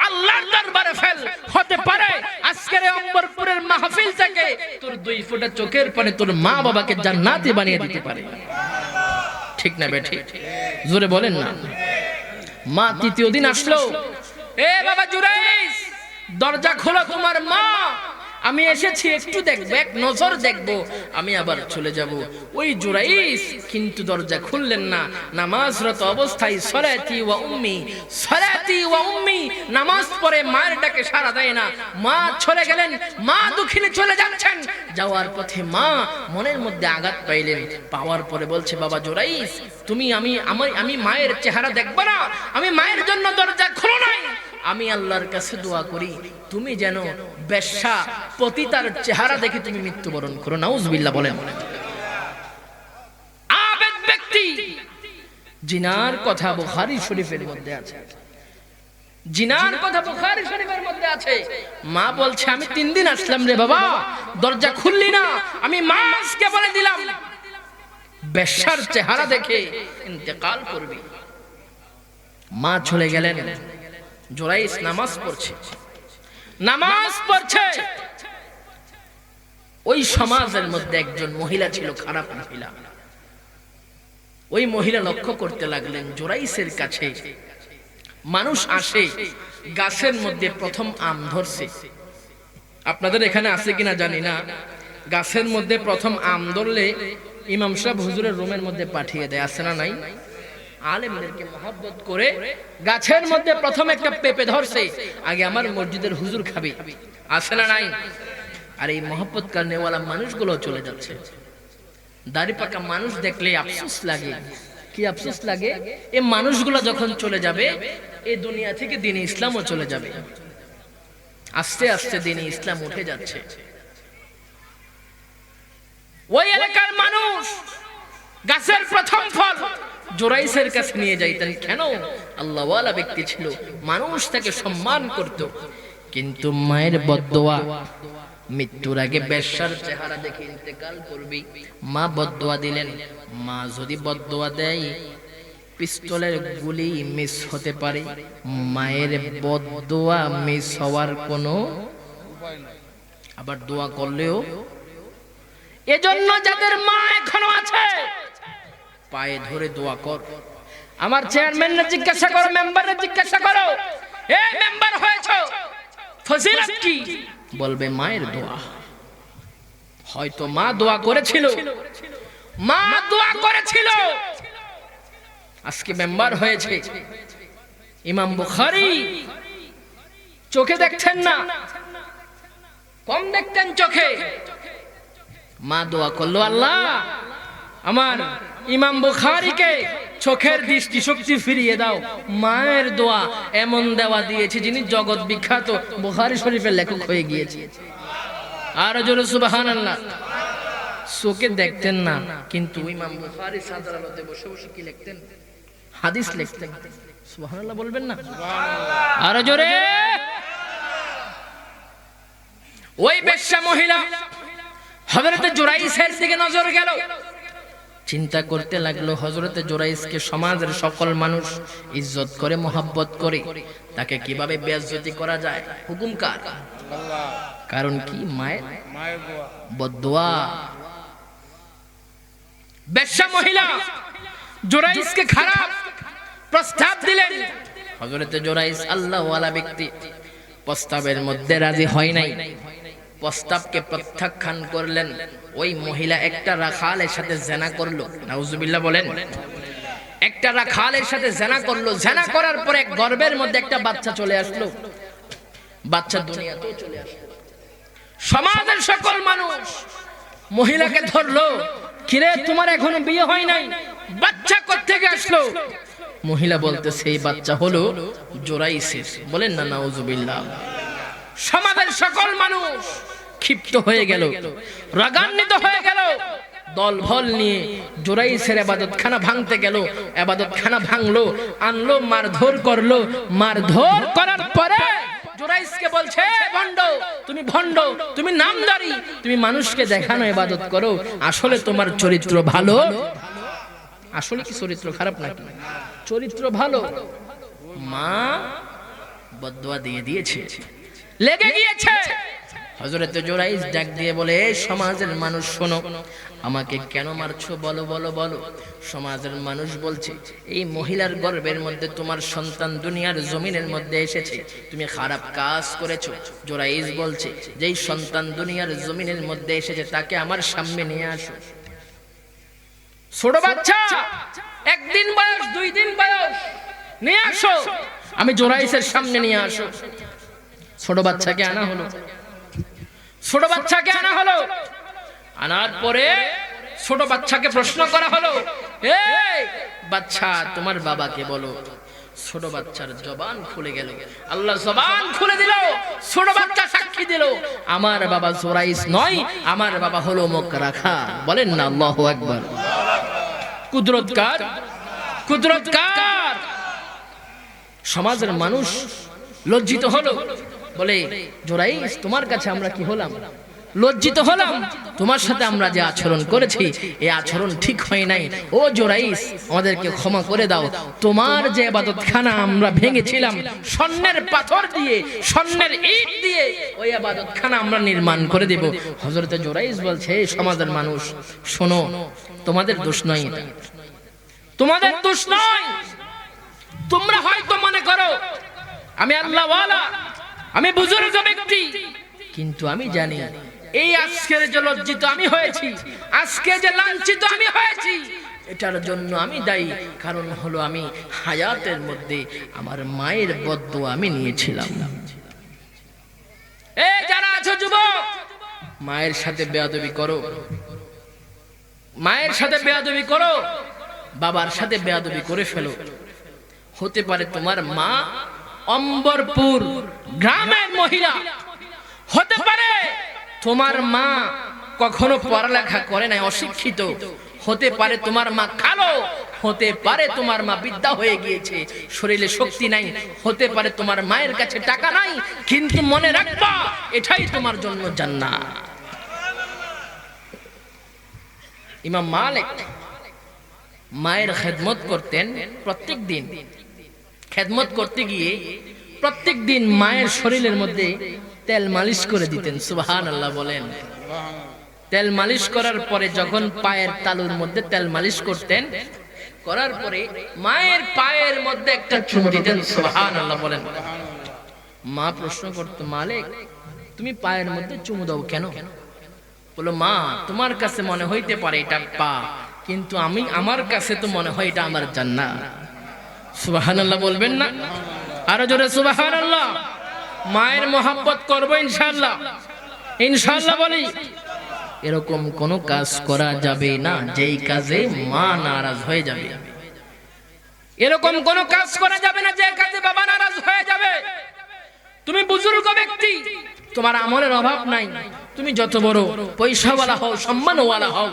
আল্লাহর দরবারে ফেল। হতে পারে আজকের অম্বরপুরের মাহফিল থেকে তোর 2 ফুটা চোখের পানি তোর মা বাবাকে জান্নাতি বানিয়ে দিতে পারে, ঠিক না ঠিক? জোরে বলেন না। মা তৃতীয় দিন আসলো, এ বাবা জুরাইস দরজা খোলো, তোমার মা, আমি এসেছি, একটু দেখবো, এক নজর দেখবো, আমি আবার চলে যাব। ওই জুরাইস কিন্তু দরজা খুললেন না। নামাজরত অবস্থায় সলাতি ওয়া উম্মি, সলাতি ওয়া উম্মি, নামাজ পড়ে মায়ের ডাকে সাড়া দেয় না। মা চলে গেলেন, মা দক্ষিণে চলে যাচ্ছেন। যাওয়ার পথে মা মনের মধ্যে আঘাত পাইলেন। পাওয়ার পরে বলছে, বাবা জুরাইস তুমি, আমি মায়ের চেহারা দেখবো না? আমি মায়ের জন্য দরজা খুলো নাই। আমি আল্লাহর কাছে দোয়া করি, তুমি যেন বেশ্যা পতিতার চেহারা দেখে তুমি মৃত্যুবরণ করো। নাউজুবিল্লাহ বলেন। আবেদ ব্যক্তি, জিনার কথা বুখারী শরীফের মধ্যে আছে, জিনার কথা বুখারী শরীফের মধ্যে আছে। মা বলছে, আমি 3 দিন আসলাম রে বাবা, দরজা খুললি না, আমি মা আজকে বলে দিলাম বেশ্যার চেহারা দেখে ইন্তেকাল করবি। মা চলে গেলেন। জুরাইস নামাজ পড়ছে, নামাজ পড়ছে। ওই সমাজের মধ্যে একজন মহিলা ছিল, খারাপ মহিলা। ওই মহিলা লক্ষ্য করতে লাগলেন, জুরাইসের কাছে মানুষ আসে, গাছের মধ্যে প্রথম আম ধরছে। আপনাদের এখানে আছে কিনা জানি না, গাছের মধ্যে প্রথম আম ধরলে ইমাম সাহেব হুজুরের রুমের মধ্যে পাঠিয়ে দেয়, আছে না নাই? আলেমদেরকে মহব্বত করে গাছের মধ্যে প্রথম একটা পেঁপে ধরছে, আগে আমার মসজিদের হুজুর খাবে, আছে না নাই? আর এই মহব্বত করনেওয়ালা মানুষগুলো চলে যাচ্ছে। দাড়ি পাকা মানুষ দেখলে আফসোস লাগে। কি আফসোস লাগে? এই মানুষগুলো যখন চলে যাবে, এই দুনিয়া থেকে দ্বীনে ইসলামও চলে যাবে। আস্তে আস্তে দ্বীনে ইসলাম উঠে যাচ্ছে। ওই এলাকার মানুষ গাছের প্রথম ফল জোরাইসের কাছে নিয়ে যাইতেন। কেন? আল্লাহওয়ালা ব্যক্তি ছিল, মানুষ তাকে সম্মান করত। কিন্তু মায়ের বদদোয়া, মৃত্যুর আগে বেশ্যার চেহারা দেখে ইন্তেকাল করবি, মা বদদোয়া দিলেন। মা যদি বদদোয়া দেয়, পিস্তলের গুলি মিস হতে পারে, মায়ের বদদোয়া মিস হওয়ার কোনো উপায় নাই। আবার দোয়া করলেও, এজন্য যাদের মা এখনো আছে পায়ে ধরে দোয়া কর। আমার চেয়ারম্যানকে জিজ্ঞাসা করো, মেম্বারকে জিজ্ঞাসা করো, এই মেম্বার হয়েছো, ফজিলত কি? বলবে মায়ের দোয়া। হয়তো মা দোয়া করেছিল, মা দোয়া করেছিল, আজকে মেম্বার হয়েছে। ইমাম বুখারী চোখে দেখছেন না, কম দেখতেন চোখে, মা দোয়া করলো, আল্লাহ আমার ইমাম বুখারীকে চোখের দৃষ্টি শক্তি ফিরিয়ে দাও। মায়ের দোয়া এমন দেওয়া দিয়েছে যিনি জগৎ বিখ্যাত বুখারী শরীফের লেখক হয়ে গিয়েছে। আর জোরে সুবহানাল্লাহ। চোখে দেখতেন না, কিন্তু ইমাম বুখারী সাদারাতে বসে বসে কি লিখতেন? হাদিস লিখতেন। সুবহানাল্লাহ বলবেন না? সুবহানাল্লাহ। আর জোরে। ওই বেশ্যা মহিলা হযরত জুরাইসের দিকে নজর গেল, চিন্তা করতে লাগলো হযরত জুরাইসকে সমাজের সকল মানুষ ইজ্জত করে, মোহাব্বত করে, তাকে কিভাবে বেইজ্জতি করা যায়। হুকুম কার? আল্লাহ। কারণ কি? মায়ের বদদোয়া। বেশ্যা মহিলা জুরাইসকে খারাপ প্রস্তাব দিলেন। হযরত জুরাইস আল্লাহওয়ালা ব্যক্তি, প্রস্তাবের মধ্যে রাজি হয় নাই, প্রস্তাবকে প্রত্যাখ্যান করলেন। ওই মহিলা একটা রাখালের সাথে জেনা করলো। নাউজুবিল্লাহ বলেন। একটা রাখালের সাথে জেনা করলো। জেনা করার পরে গর্ভের মধ্যে একটা বাচ্চা চলে আসলো। বাচ্চা দুনিয়াতেও চলে আসলো। সমাজের সকল মানুষ মহিলাকে ধরলো, কিরে তোমার এখনো বিয়ে হয় নাই, বাচ্চা কোত্থেকে আসলো? মহিলা বলতেছে এই বাচ্চা হলো জুরাইসের। বলেন না নাউজুবিল্লাহ। সমাজের সকল মানুষ ক্ষিপ্ত হয়ে গেল, রাগান্বিত হয়ে গেল, দলবল নিয়ে জুরাইসের ইবাদতখানা ভাঙতে গেল। ইবাদতখানা ভাঙলো, আনলো, মারধর করলো। মারধর করার পরে জুরাইসকে বলছে, ভণ্ড, তুমি ভণ্ড, তুমি নামদারি, তুমি মানুষকে দেখানো ইবাদত করো, আসলে তোমার চরিত্র ভালো। আসলে কি চরিত্র খারাপ নাকি? চরিত্র ভালো। মা বদদোয়া দিয়ে দিয়েছে, লেগে গিয়েছে। হযরত জুরাইস ডাক দিয়ে বলে, সমাজের মানুষ শোনো, আমাকে কেন মারছো বলো বলো বলো। সমাজের মানুষ বলছে এই মহিলার গর্ভের মধ্যে তোমার সন্তান দুনিয়ার জমিনের মধ্যে এসেছে, তুমি খারাপ কাজ করেছো। জুরাইস বলছে যেই সন্তান দুনিয়ার জমিনের মধ্যে এসেছে তাকে আমার সামনে নিয়ে আসো। ছোট বাচ্চা, একদিন বয়স, 2 দিন বয়স, নিয়ে আসো, আমি জুরাইসের সামনে নিয়ে আসো। ছোট বাচ্চাকে আনা হলো। ছোট বাচ্চাকে আনা হলো। আনার পরে ছোট বাচ্চাকে প্রশ্ন করা হলো, এই বাচ্চা তোমার বাবাকে বলো। ছোট বাচ্চার জবান খুলে গেল। আল্লাহ জবান খুলে দিল। ছোট বাচ্চা সাক্ষী দিল, আমার বাবা জুরাইস নয়, আমার বাবা হলো মুকরাখা। বলেন না আল্লাহু আকবার। কুদরত কার? কুদরত কার? সমাজের মানুষ লজ্জিত হলো, বলে জুরাইস তোমার কাছে আমরা কি হলাম? লজ্জিত হলাম, তোমার সাথে আমরা যে আচরণ করেছি এই আচরণ ঠিক হয় নাই। ও জুরাইস আমাদেরকে ক্ষমা করে দাও, তোমার যে ইবাদতখানা আমরা ভেঙেছিলাম স্বর্ণের পাথর দিয়ে, স্বর্ণের ইট দিয়ে, ওই ইবাদতখানা আমরা নির্মাণ করে দেব। হযরত জুরাইস বলছে সমাজের মানুষ শোনো, তোমাদের দোষ নয়, এটা তোমাদের দোষ নয়। তোমরা হয়তো মনে করো আমি আল্লাহওয়ালা, আমি বুজুর্গ ব্যক্তি, কিন্তু আমি জানি এই আজকের যে লজ্জিত আমি হয়েছি, আজকে যে লাঞ্ছিত আমি হয়েছি, এটার জন্য আমি দায়ী। কারণ হলো আমি হায়াতের মধ্যে আমার মায়ের বদদুয়া আমি নিয়েছিলাম। এই যারা আছো যুবক, মায়ের সাথে বেয়াদবি করো, মায়ের সাথে বেয়াদবি করো, বাবার সাথে বেয়াদবি করে ফেলো। হতে পারে তোমার মা অম্বরপুর গ্রামের মহিলা, হতে পারে তোমার মা কখনো পড়ালেখা করে নাই, অশিক্ষিত, হতে পারে তোমার মা কালো, হতে পারে তোমার মা বিদ্যা হয়ে গিয়েছে, শরীরে শক্তি নাই, হতে পারে তোমার মায়ের কাছে টাকা নাই, কিন্তু মনে রাখবা এটাই তোমার জন্য জান্নাত। ইমাম মালিক মায়ের খেদমত করতেন প্রত্যেক দিন। খেদমত করতে গিয়ে প্রত্যেক দিন মায়ের শরীরের মধ্যে তেল মালিশ করে দিতেন। সুবহানাল্লাহ বলেন। তেল মালিশ করার পরে যখন পায়ের তালুর মধ্যে তেল মালিশ করতেন, করার পরে মায়ের পায়ের মধ্যে একটা চুমু দিতেন। সুবহানাল্লাহ বলেন। মা প্রশ্ন করত, মালিক তুমি পায়ের মধ্যে চুমু দাও কেন? বলো, মা তোমার কাছে মনে হইতে পারে এটা পা, কিন্তু আমার কাছে তো মনে হয় এটা আমার জান্নাত। সুবহানাল্লাহ বলবেন না? আরো জোরে সুবহানাল্লাহ। মায়ের মহব্বত করবো ইনশাআল্লাহ, ইনশাআল্লাহ বলি। এরকম কোন কাজ করা যাবে না যেই কাজে মা নারাজ হয়ে যাবে। এরকম কোন কাজ করা যাবে না যে কাজে বাবা নারাজ হয়ে যাবে। তুমি বুজুর্গ ব্যক্তি, তোমার আমলের অভাব নাই, তুমি যত বড় পয়সাওয়ালা হও, সম্মানওয়ালা হও,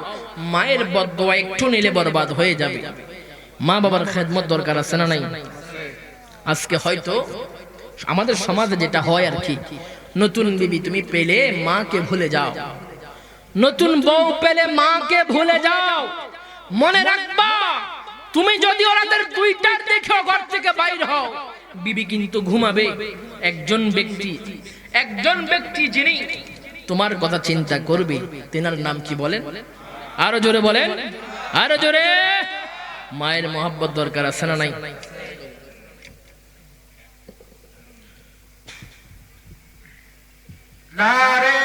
মায়ের বদদুয়া একটু নিলে বরবাদ হয়ে যাবে। মা বাবার খেদমত দরকার আছে না নাই? আজকে হয়তো আমাদের সমাজে যেটা হয় আর কি, নতুন বিবি তুমি পেলে মাকে ভুলে যাও, নতুন বউ পেলে মাকে ভুলে যাও। মনে রাখবা, তুমি যদি ওনাদের দুইটার দেখে ঘর থেকে বাইর হও, বিবি কিন্তু ঘুমাবে। একজন ব্যক্তি যিনি তোমার কথা চিন্তা করবে, তেনার নাম কি বলেন? আরো জোরে বলেন, আরো জোরে। মায়ের মহব্বত দরকার আছে না নাই? নারে